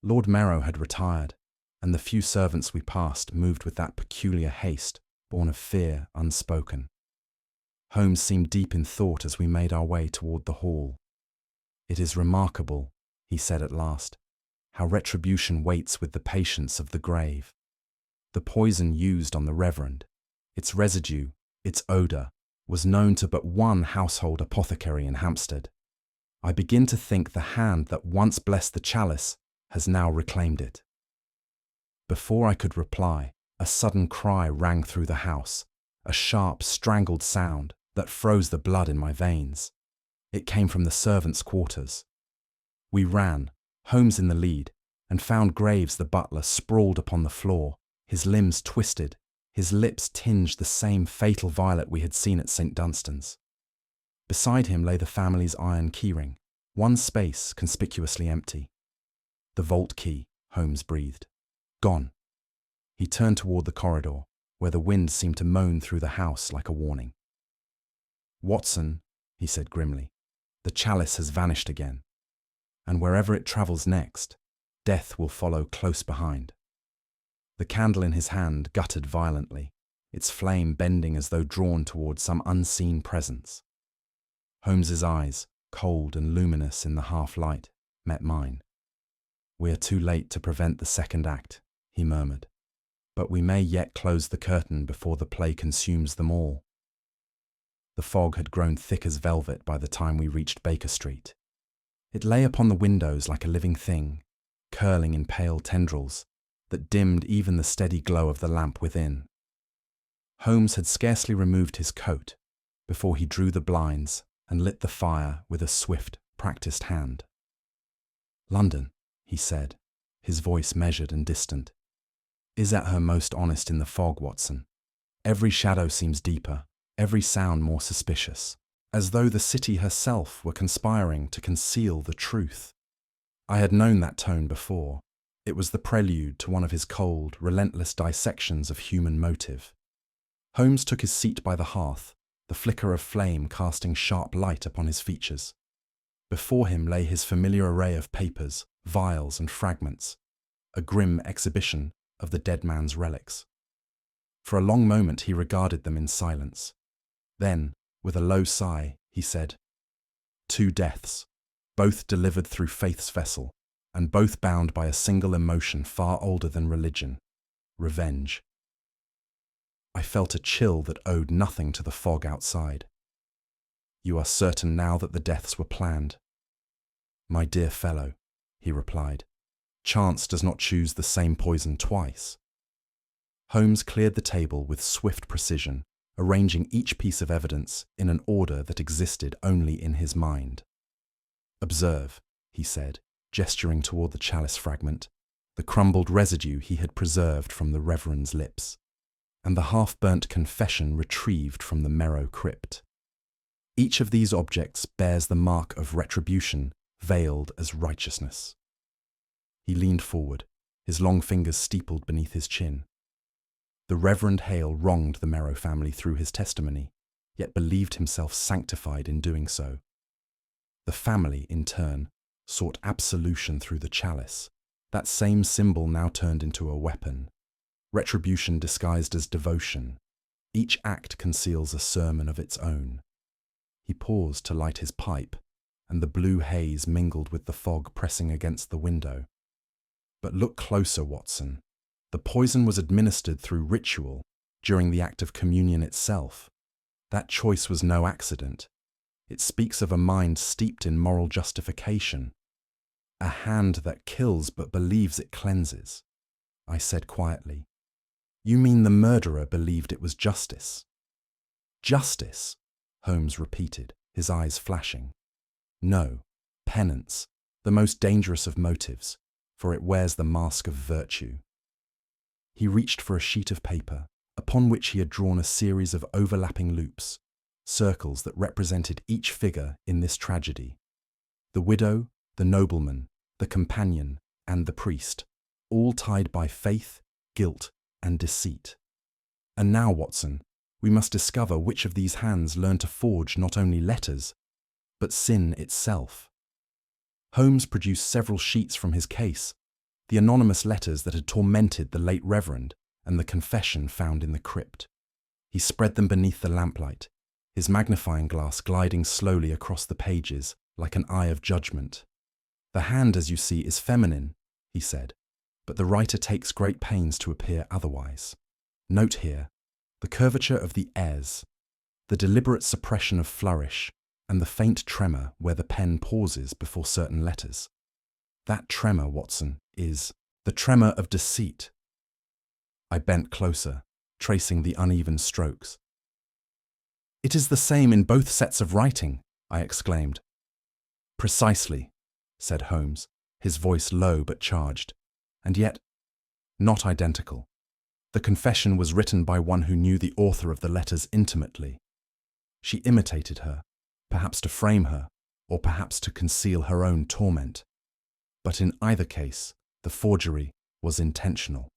Lord Merrow had retired, and the few servants we passed moved with that peculiar haste born of fear unspoken. Holmes seemed deep in thought as we made our way toward the hall. It is remarkable, he said at last, how retribution waits with the patience of the grave. The poison used on the Reverend, its residue, its odour, was known to but one household apothecary in Hampstead. I begin to think the hand that once blessed the chalice has now reclaimed it. Before I could reply, a sudden cry rang through the house, a sharp, strangled sound that froze the blood in my veins. It came from the servants' quarters. We ran, Holmes in the lead, and found Graves the butler sprawled upon the floor, his limbs twisted, his lips tinged the same fatal violet we had seen at St. Dunstan's. Beside him lay the family's iron keyring, one space conspicuously empty. The vault key, Holmes breathed. Gone. He turned toward the corridor, where the wind seemed to moan through the house like a warning. Watson, he said grimly, the chalice has vanished again, and wherever it travels next, death will follow close behind. The candle in his hand guttered violently, its flame bending as though drawn toward some unseen presence. Holmes's eyes, cold and luminous in the half-light, met mine. We are too late to prevent the second act, he murmured, but we may yet close the curtain before the play consumes them all. The fog had grown thick as velvet by the time we reached Baker Street. It lay upon the windows like a living thing, curling in pale tendrils that dimmed even the steady glow of the lamp within. Holmes had scarcely removed his coat before he drew the blinds and lit the fire with a swift, practiced hand. London, he said, his voice measured and distant, is at her most honest in the fog, Watson. Every shadow seems deeper, every sound more suspicious, as though the city herself were conspiring to conceal the truth. I had known that tone before. It was the prelude to one of his cold, relentless dissections of human motive. Holmes took his seat by the hearth, the flicker of flame casting sharp light upon his features. Before him lay his familiar array of papers, vials and fragments, a grim exhibition of the dead man's relics. For a long moment he regarded them in silence. Then, with a low sigh, he said, 2 deaths, both delivered through faith's vessel, and both bound by a single emotion far older than religion, revenge. I felt a chill that owed nothing to the fog outside. You are certain now that the deaths were planned? My dear fellow, he replied, chance does not choose the same poison twice. Holmes cleared the table with swift precision arranging each piece of evidence in an order that existed only in his mind. "Observe," he said, gesturing toward the chalice fragment, the crumbled residue he had preserved from the Reverend's lips, and the half-burnt confession retrieved from the Merrow crypt. Each of these objects bears the mark of retribution veiled as righteousness. He leaned forward, his long fingers steepled beneath his chin. The Reverend Hale wronged the Merrow family through his testimony, yet believed himself sanctified in doing so. The family, in turn, sought absolution through the chalice, that same symbol now turned into a weapon. Retribution disguised as devotion. Each act conceals a sermon of its own. He paused to light his pipe, and the blue haze mingled with the fog pressing against the window. "But look closer, Watson. The poison was administered through ritual during the act of communion itself. That choice was no accident. It speaks of a mind steeped in moral justification. A hand that kills but believes it cleanses," I said quietly. "You mean the murderer believed it was justice?" "Justice," Holmes repeated, his eyes flashing. "No, penance, the most dangerous of motives, for it wears the mask of virtue." He reached for a sheet of paper, upon which he had drawn a series of overlapping loops, circles that represented each figure in this tragedy. The widow, the nobleman, the companion, and the priest, all tied by faith, guilt, and deceit. "And now, Watson, we must discover which of these hands learned to forge not only letters, but sin itself." Holmes produced several sheets from his case, the anonymous letters that had tormented the late Reverend and the confession found in the crypt. He spread them beneath the lamplight, his magnifying glass gliding slowly across the pages like an eye of judgment. "The hand, as you see, is feminine," he said, "but the writer takes great pains to appear otherwise. Note here the curvature of the airs, the deliberate suppression of flourish, and the faint tremor where the pen pauses before certain letters. That tremor, Watson, is the tremor of deceit." I bent closer, tracing the uneven strokes. "It is the same in both sets of writing," I exclaimed. "Precisely," said Holmes, his voice low but charged, "and yet not identical. The confession was written by one who knew the author of the letters intimately. She imitated her, perhaps to frame her, or perhaps to conceal her own torment. But in either case, the forgery was intentional."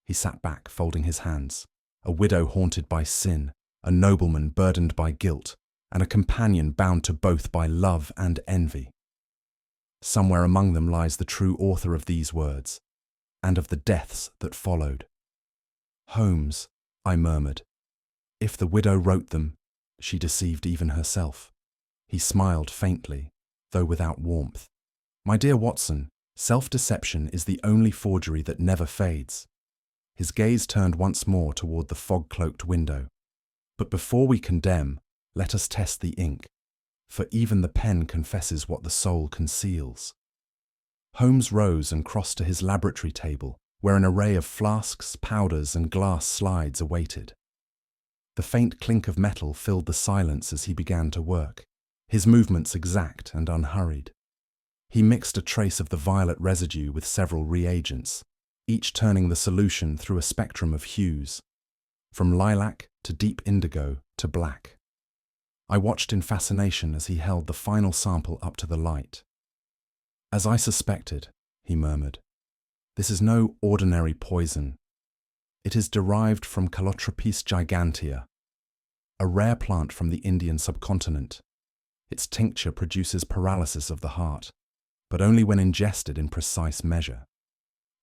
He sat back, folding his hands. "A widow haunted by sin, a nobleman burdened by guilt, and a companion bound to both by love and envy. Somewhere among them lies the true author of these words, and of the deaths that followed." "Holmes," I murmured, "if the widow wrote them, she deceived even herself." He smiled faintly, though without warmth. "My dear Watson, self-deception is the only forgery that never fades." His gaze turned once more toward the fog-cloaked window. "But before we condemn, let us test the ink, for even the pen confesses what the soul conceals." Holmes rose and crossed to his laboratory table, where an array of flasks, powders, and glass slides awaited. The faint clink of metal filled the silence as he began to work, his movements exact and unhurried. He mixed a trace of the violet residue with several reagents, each turning the solution through a spectrum of hues, from lilac to deep indigo to black. I watched in fascination as he held the final sample up to the light. "As I suspected," he murmured, "this is no ordinary poison. It is derived from Calotropis gigantea, a rare plant from the Indian subcontinent. Its tincture produces paralysis of the heart, but only when ingested in precise measure.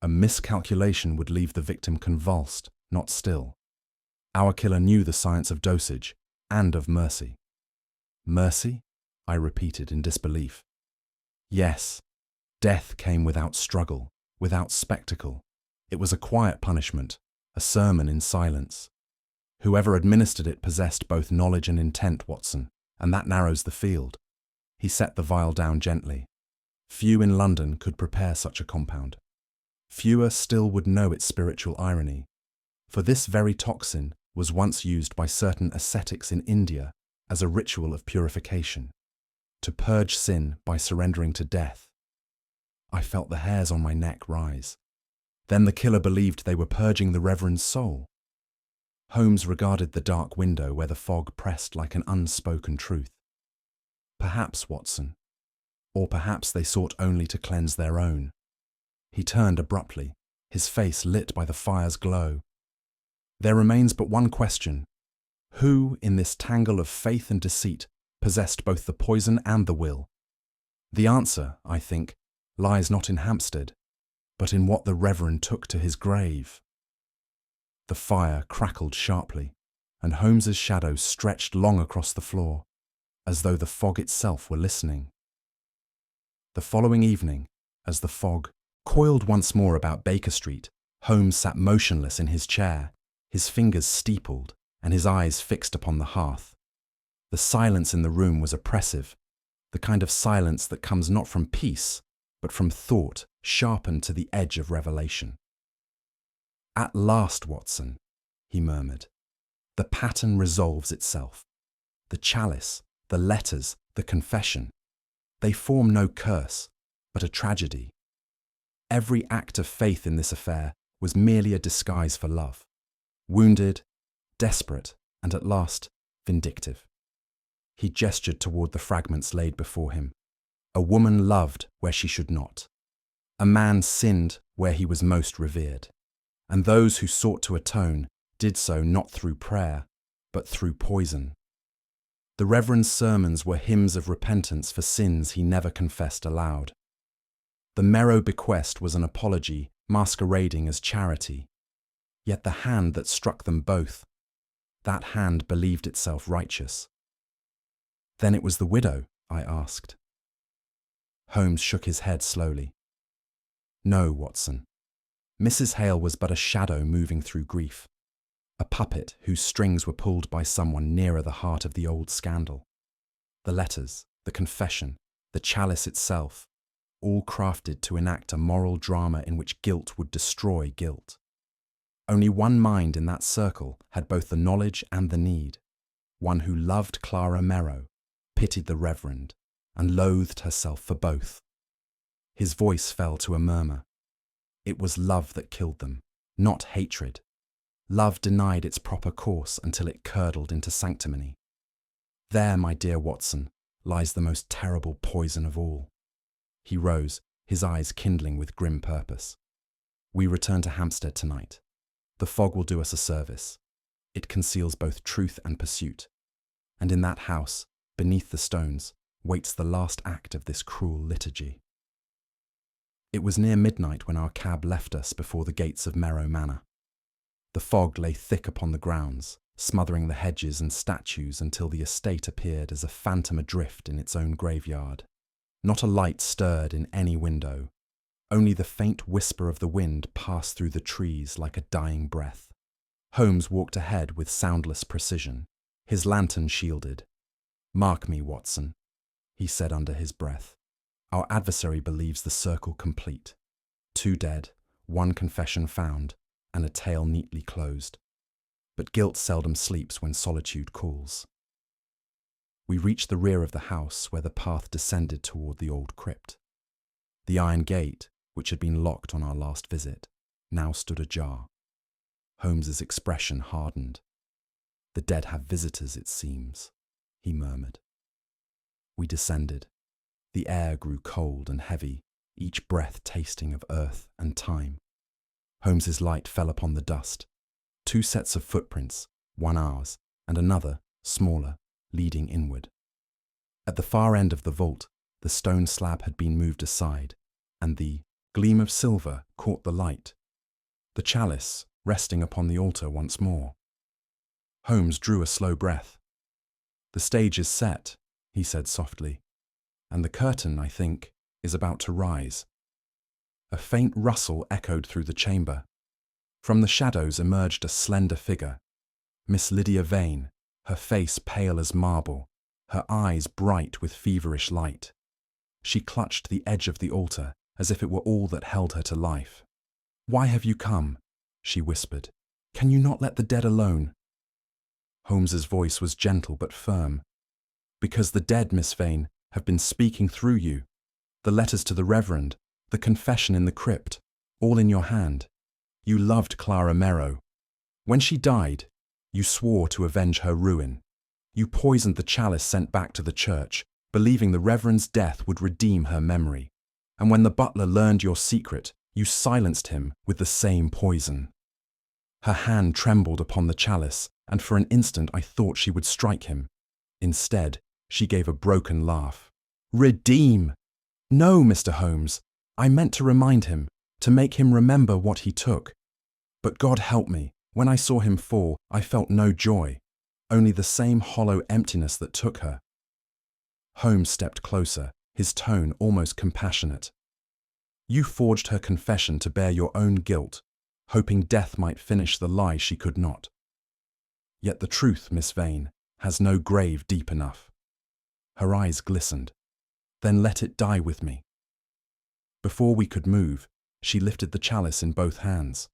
A miscalculation would leave the victim convulsed, not still. Our killer knew the science of dosage and of mercy." "Mercy?" I repeated in disbelief. "Yes. Death came without struggle, without spectacle. It was a quiet punishment, a sermon in silence. Whoever administered it possessed both knowledge and intent, Watson, and that narrows the field." He set the vial down gently. "Few in London could prepare such a compound. Fewer still would know its spiritual irony, for this very toxin was once used by certain ascetics in India as a ritual of purification, to purge sin by surrendering to death. I felt the hairs on my neck rise. Then the killer believed they were purging the Reverend's soul. Holmes regarded the dark window where the fog pressed like an unspoken truth. Perhaps, Watson. Or perhaps they sought only to cleanse their own. He turned abruptly, his face lit by the fire's glow. There remains but one question. Who, in this tangle of faith and deceit, possessed both the poison and the will? The answer, I think, lies not in Hampstead, but in what the Reverend took to his grave. The fire crackled sharply, and Holmes's shadow stretched long across the floor, as though the fog itself were listening. The following evening, as the fog coiled once more about Baker Street, Holmes sat motionless in his chair, his fingers steepled and his eyes fixed upon the hearth. The silence in the room was oppressive, the kind of silence that comes not from peace, but from thought sharpened to the edge of revelation. "At last, Watson," he murmured, "the pattern resolves itself. The chalice, the letters, the confession, they form no curse, but a tragedy. Every act of faith in this affair was merely a disguise for love. Wounded, desperate, and at last vindictive." He gestured toward the fragments laid before him. A woman loved where she should not. A man sinned where he was most revered. And those who sought to atone did so not through prayer, but through poison. The Reverend's sermons were hymns of repentance for sins he never confessed aloud. The Merrow bequest was an apology masquerading as charity. Yet the hand that struck them both, that hand believed itself righteous. "Then it was the widow?" I asked. Holmes shook his head slowly. "No, Watson. Mrs. Hale was but a shadow moving through grief, a puppet whose strings were pulled by someone nearer the heart of the old scandal. The letters, the confession, the chalice itself, all crafted to enact a moral drama in which guilt would destroy guilt. Only one mind in that circle had both the knowledge and the need, one who loved Clara Merrow, pitied the Reverend, and loathed herself for both." His voice fell to a murmur. It was love that killed them, not hatred. Love denied its proper course until it curdled into sanctimony. There, my dear Watson, lies the most terrible poison of all. He rose, his eyes kindling with grim purpose. "We return to Hampstead tonight. The fog will do us a service. It conceals both truth and pursuit. And in that house, beneath the stones, waits the last act of this cruel liturgy." It was near midnight when our cab left us before the gates of Merrow Manor. The fog lay thick upon the grounds, smothering the hedges and statues until the estate appeared as a phantom adrift in its own graveyard. Not a light stirred in any window. Only the faint whisper of the wind passed through the trees like a dying breath. Holmes walked ahead with soundless precision, his lantern shielded. "Mark me, Watson," he said under his breath. "Our adversary believes the circle complete. 2 dead, 1 confession found, and a tale neatly closed. But guilt seldom sleeps when solitude calls." We reached the rear of the house where the path descended toward the old crypt. The iron gate, which had been locked on our last visit, now stood ajar. Holmes's expression hardened. "The dead have visitors, it seems," he murmured. We descended. The air grew cold and heavy, each breath tasting of earth and time. Holmes's light fell upon the dust. 2 sets of footprints, one ours, and another, smaller, leading inward. At the far end of the vault, the stone slab had been moved aside, and the gleam of silver caught the light. The chalice resting upon the altar once more. Holmes drew a slow breath. "The stage is set," he said softly, "and the curtain, I think, is about to rise." A faint rustle echoed through the chamber. From the shadows emerged a slender figure, Miss Lydia Vane, her face pale as marble, her eyes bright with feverish light. She clutched the edge of the altar as if it were all that held her to life. "Why have you come?" she whispered. "Can you not let the dead alone? Holmes's voice was gentle but firm. "Because the dead, Miss Vane, have been speaking through you. The letters to the Reverend, the confession in the crypt, all in your hand. You loved Clara Merrow. When she died, you swore to avenge her ruin. You poisoned the chalice sent back to the church, believing the Reverend's death would redeem her memory. And when the butler learned your secret, you silenced him with the same poison." Her hand trembled upon the chalice, and for an instant I thought she would strike him. Instead, she gave a broken laugh. "Redeem! No, Mr. Holmes. I meant to remind him, to make him remember what he took. But God help me, when I saw him fall, I felt no joy, only the same hollow emptiness that took her." Holmes stepped closer, his tone almost compassionate. "You forged her confession to bear your own guilt, hoping death might finish the lie she could not. Yet the truth, Miss Vane, has no grave deep enough." Her eyes glistened. "Then let it die with me." Before we could move, she lifted the chalice in both hands.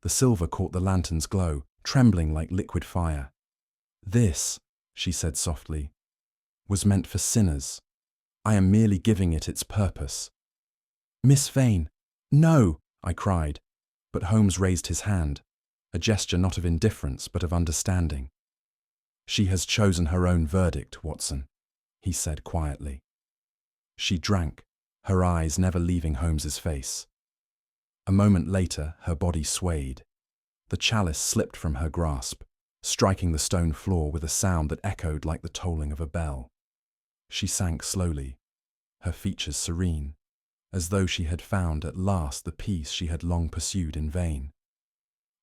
The silver caught the lantern's glow, trembling like liquid fire. "This," she said softly, "was meant for sinners. I am merely giving it its purpose." "Miss Vane, no!" I cried, but Holmes raised his hand, a gesture not of indifference but of understanding. "She has chosen her own verdict, Watson," he said quietly. She drank, her eyes never leaving Holmes's face. A moment later, her body swayed. The chalice slipped from her grasp, striking the stone floor with a sound that echoed like the tolling of a bell. She sank slowly, her features serene, as though she had found at last the peace she had long pursued in vain.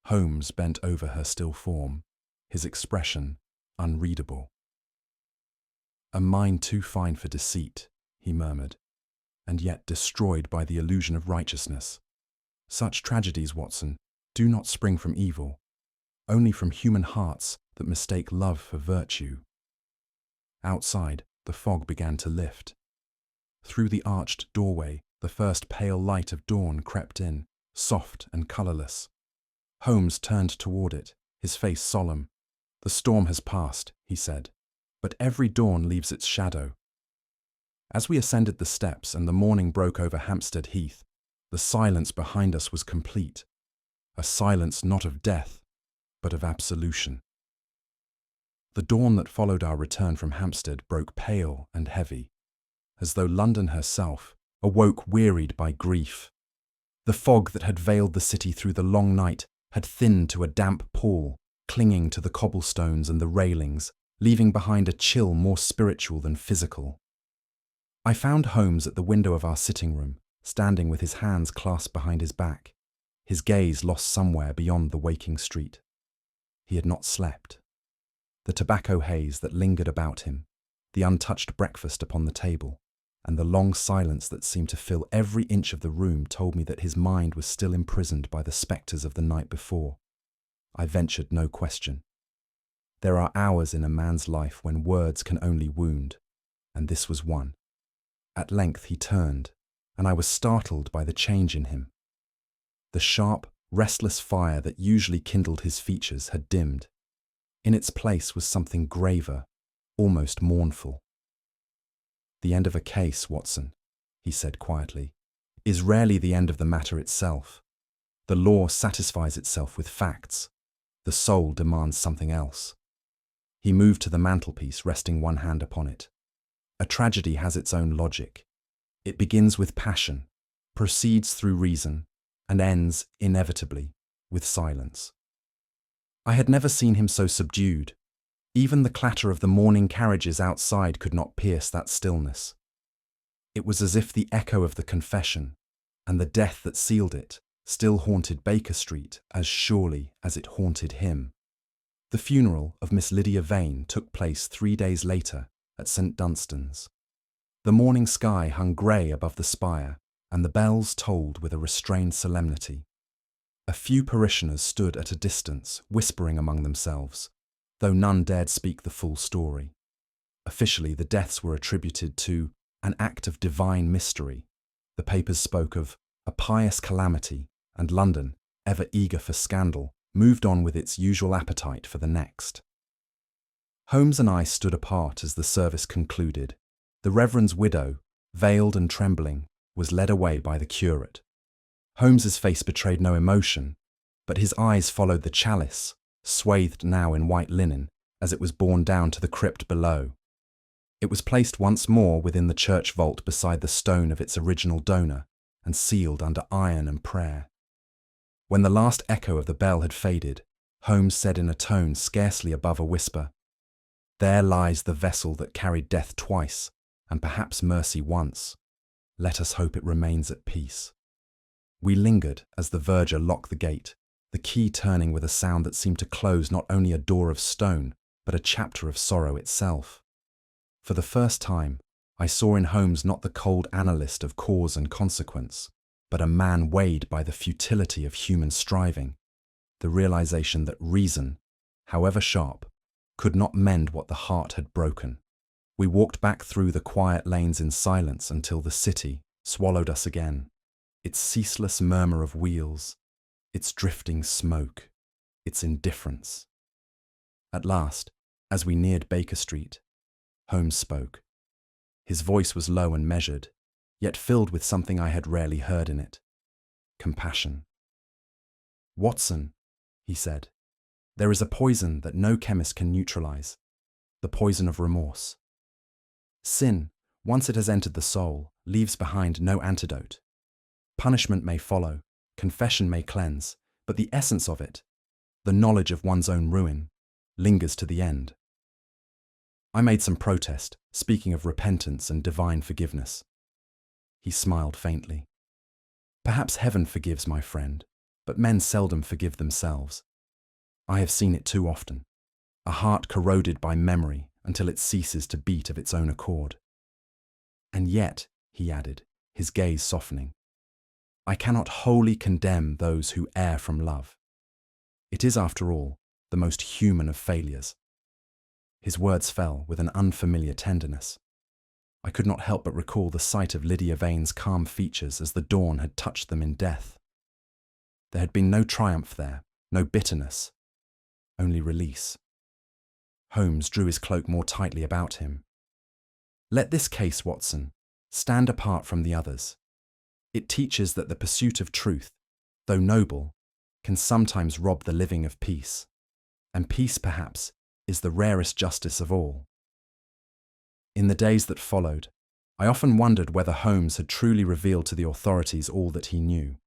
Holmes bent over her still form, his expression unreadable. "A mind too fine for deceit," he murmured, "and yet destroyed by the illusion of righteousness. Such tragedies, Watson, do not spring from evil, only from human hearts that mistake love for virtue." Outside, the fog began to lift. Through the arched doorway, the first pale light of dawn crept in, soft and colourless. Holmes turned toward it, his face solemn. "The storm has passed," he said, "but every dawn leaves its shadow." As we ascended the steps and the morning broke over Hampstead Heath, the silence behind us was complete, a silence not of death, but of absolution. The dawn that followed our return from Hampstead broke pale and heavy, as though London herself awoke wearied by grief. The fog that had veiled the city through the long night had thinned to a damp pall, clinging to the cobblestones and the railings, leaving behind a chill more spiritual than physical. I found Holmes at the window of our sitting room, standing with his hands clasped behind his back, his gaze lost somewhere beyond the waking street. He had not slept. The tobacco haze that lingered about him, the untouched breakfast upon the table, and the long silence that seemed to fill every inch of the room told me that his mind was still imprisoned by the spectres of the night before. I ventured no question. There are hours in a man's life when words can only wound, and this was one. At length he turned, and I was startled by the change in him. The sharp, restless fire that usually kindled his features had dimmed. In its place was something graver, almost mournful. "The end of a case, Watson," he said quietly, "is rarely the end of the matter itself. The law satisfies itself with facts. The soul demands something else." He moved to the mantelpiece, resting one hand upon it. "A tragedy has its own logic. It begins with passion, proceeds through reason, and ends, inevitably, with silence." I had never seen him so subdued. Even the clatter of the morning carriages outside could not pierce that stillness. It was as if the echo of the confession, and the death that sealed it, still haunted Baker Street as surely as it haunted him. The funeral of Miss Lydia Vane took place 3 days later at St. Dunstan's. The morning sky hung grey above the spire, and the bells tolled with a restrained solemnity. A few parishioners stood at a distance, whispering among themselves, though none dared speak the full story. Officially, the deaths were attributed to an act of divine mystery. The papers spoke of a pious calamity, and London, ever eager for scandal, moved on with its usual appetite for the next. Holmes and I stood apart as the service concluded. The Reverend's widow, veiled and trembling, was led away by the curate. Holmes's face betrayed no emotion, but his eyes followed the chalice, swathed now in white linen, as it was borne down to the crypt below. It was placed once more within the church vault beside the stone of its original donor, and sealed under iron and prayer. When the last echo of the bell had faded, Holmes said in a tone scarcely above a whisper, "There lies the vessel that carried death twice, and perhaps mercy once. Let us hope it remains at peace." We lingered as the verger locked the gate, the key turning with a sound that seemed to close not only a door of stone, but a chapter of sorrow itself. For the first time, I saw in Holmes not the cold analyst of cause and consequence, but a man weighed by the futility of human striving, the realization that reason, however sharp, could not mend what the heart had broken. We walked back through the quiet lanes in silence until the city swallowed us again, its ceaseless murmur of wheels, its drifting smoke, its indifference. At last, as we neared Baker Street, Holmes spoke. His voice was low and measured, yet filled with something I had rarely heard in it: compassion. "Watson," he said, "there is a poison that no chemist can neutralize, the poison of remorse. Sin, once it has entered the soul, leaves behind no antidote. Punishment may follow, confession may cleanse, but the essence of it, the knowledge of one's own ruin, lingers to the end." I made some protest, speaking of repentance and divine forgiveness. He smiled faintly. "Perhaps heaven forgives, my friend, but men seldom forgive themselves. I have seen it too often, a heart corroded by memory until it ceases to beat of its own accord. And yet," he added, his gaze softening, "I cannot wholly condemn those who err from love. It is, after all, the most human of failures." His words fell with an unfamiliar tenderness. I could not help but recall the sight of Lydia Vane's calm features as the dawn had touched them in death. There had been no triumph there, no bitterness, only release. Holmes drew his cloak more tightly about him. "Let this case, Watson, stand apart from the others. It teaches that the pursuit of truth, though noble, can sometimes rob the living of peace, and peace, perhaps, is the rarest justice of all." In the days that followed, I often wondered whether Holmes had truly revealed to the authorities all that he knew.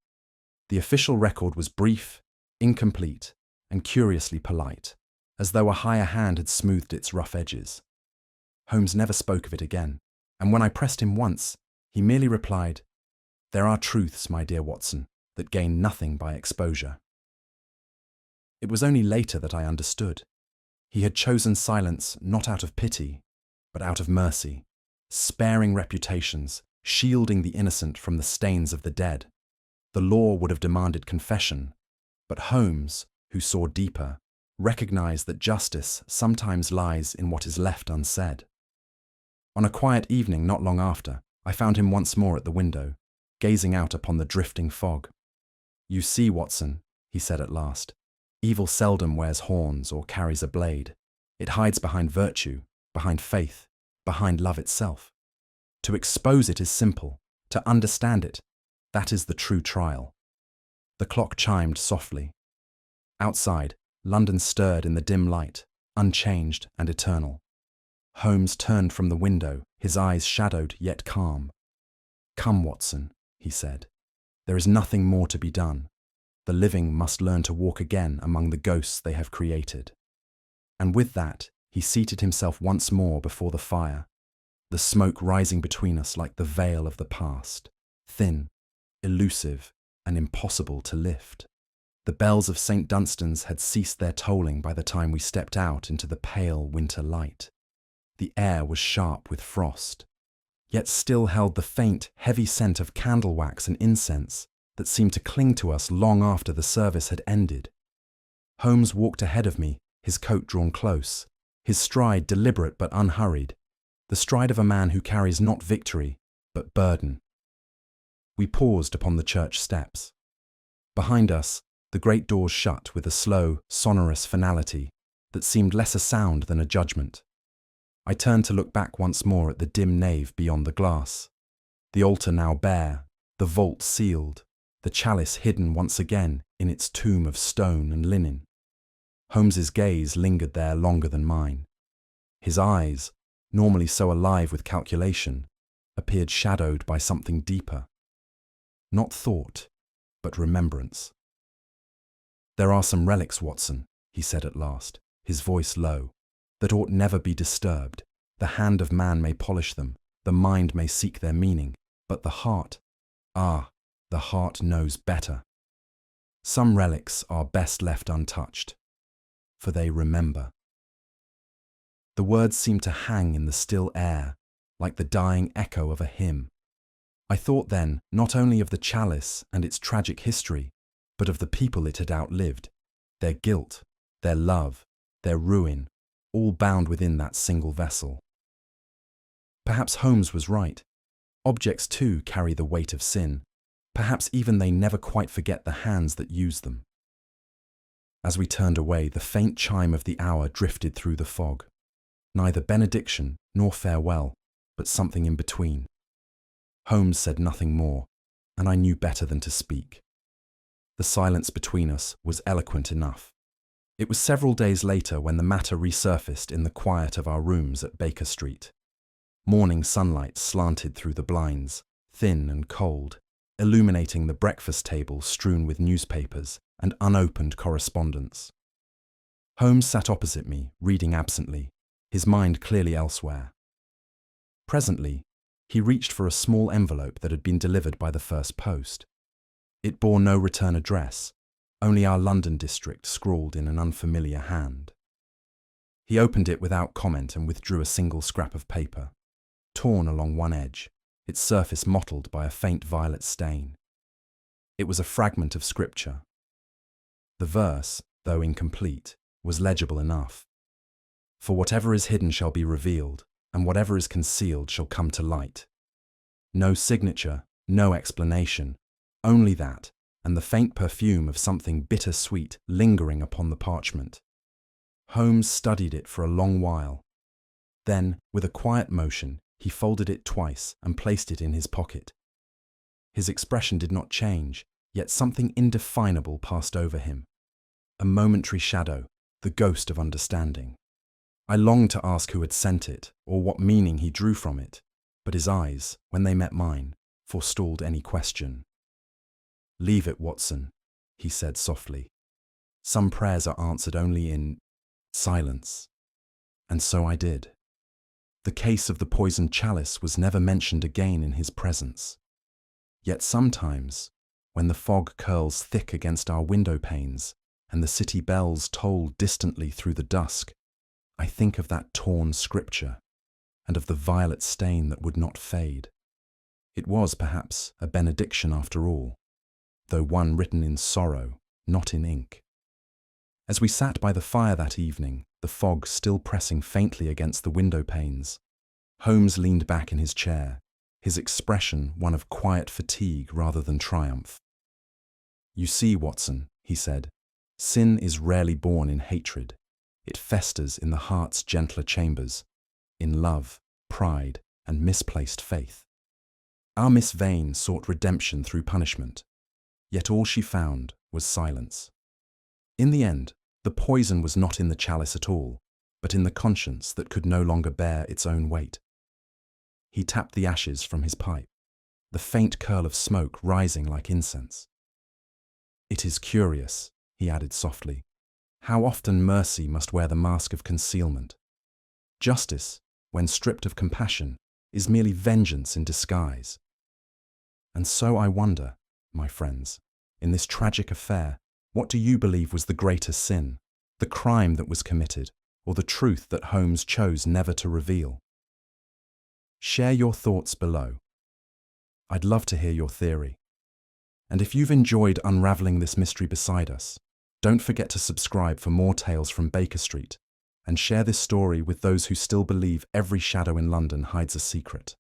The official record was brief, incomplete, and curiously polite, as though a higher hand had smoothed its rough edges. Holmes never spoke of it again, and when I pressed him once, he merely replied, "There are truths, my dear Watson, that gain nothing by exposure." It was only later that I understood. He had chosen silence not out of pity, but out of mercy, sparing reputations, shielding the innocent from the stains of the dead. The law would have demanded confession, but Holmes, who saw deeper, recognized that justice sometimes lies in what is left unsaid. On a quiet evening not long after, I found him once more at the window, gazing out upon the drifting fog. "You see, Watson," he said at last, "evil seldom wears horns or carries a blade. It hides behind virtue, behind faith, behind love itself. To expose it is simple. To understand it, that is the true trial." The clock chimed softly. Outside, London stirred in the dim light, unchanged and eternal. Holmes turned from the window, his eyes shadowed yet calm. "Come, Watson," he said. "There is nothing more to be done. The living must learn to walk again among the ghosts they have created." And with that, he seated himself once more before the fire, the smoke rising between us like the veil of the past, thin, elusive, and impossible to lift. The bells of St. Dunstan's had ceased their tolling by the time we stepped out into the pale winter light. The air was sharp with frost, yet still held the faint, heavy scent of candle wax and incense that seemed to cling to us long after the service had ended. Holmes walked ahead of me, his coat drawn close, his stride deliberate but unhurried, the stride of a man who carries not victory, but burden. We paused upon the church steps. Behind us, the great doors shut with a slow, sonorous finality, that seemed less a sound than a judgment. I turned to look back once more at the dim nave beyond the glass. The altar now bare, the vault sealed, the chalice hidden once again in its tomb of stone and linen. Holmes's gaze lingered there longer than mine. His eyes, normally so alive with calculation, appeared shadowed by something deeper. Not thought, but remembrance. "There are some relics, Watson," he said at last, his voice low, "that ought never be disturbed. The hand of man may polish them, the mind may seek their meaning, but the heart, the heart knows better. Some relics are best left untouched, for they remember." The words seemed to hang in the still air, like the dying echo of a hymn. I thought then not only of the chalice and its tragic history, but of the people it had outlived, their guilt, their love, their ruin, all bound within that single vessel. Perhaps Holmes was right. Objects too carry the weight of sin. Perhaps even they never quite forget the hands that use them. As we turned away, the faint chime of the hour drifted through the fog. Neither benediction nor farewell, but something in between. Holmes said nothing more, and I knew better than to speak. The silence between us was eloquent enough. It was several days later when the matter resurfaced in the quiet of our rooms at Baker Street. Morning sunlight slanted through the blinds, thin and cold, illuminating the breakfast table strewn with newspapers and unopened correspondence. Holmes sat opposite me, reading absently, his mind clearly elsewhere. Presently, he reached for a small envelope that had been delivered by the first post. It bore no return address, only our London district scrawled in an unfamiliar hand. He opened it without comment and withdrew a single scrap of paper, torn along one edge, its surface mottled by a faint violet stain. It was a fragment of scripture. The verse, though incomplete, was legible enough. "For whatever is hidden shall be revealed, and whatever is concealed shall come to light." No signature, no explanation, only that, and the faint perfume of something bitter-sweet lingering upon the parchment. Holmes studied it for a long while. Then, with a quiet motion, he folded it twice and placed it in his pocket. His expression did not change, yet something indefinable passed over him. A momentary shadow, the ghost of understanding. I longed to ask who had sent it, or what meaning he drew from it, but his eyes, when they met mine, forestalled any question. "Leave it, Watson," he said softly. "Some prayers are answered only in silence." And so I did. The case of the poisoned chalice was never mentioned again in his presence. Yet sometimes, when the fog curls thick against our window panes and the city bells toll distantly through the dusk, I think of that torn scripture and of the violet stain that would not fade. It was, perhaps, a benediction after all, though one written in sorrow, not in ink. As we sat by the fire that evening, the fog still pressing faintly against the window panes, Holmes leaned back in his chair, his expression one of quiet fatigue rather than triumph. "You see, Watson," he said, "sin is rarely born in hatred. It festers in the heart's gentler chambers, in love, pride, and misplaced faith. Our Miss Vane sought redemption through punishment, yet all she found was silence. In the end, the poison was not in the chalice at all, but in the conscience that could no longer bear its own weight." He tapped the ashes from his pipe, the faint curl of smoke rising like incense. "It is curious," he added softly, "how often mercy must wear the mask of concealment. Justice, when stripped of compassion, is merely vengeance in disguise. And so I wonder, my friends, in this tragic affair, what do you believe was the greater sin, the crime that was committed, or the truth that Holmes chose never to reveal? Share your thoughts below. I'd love to hear your theory. And if you've enjoyed unraveling this mystery beside us, don't forget to subscribe for more tales from Baker Street, and share this story with those who still believe every shadow in London hides a secret.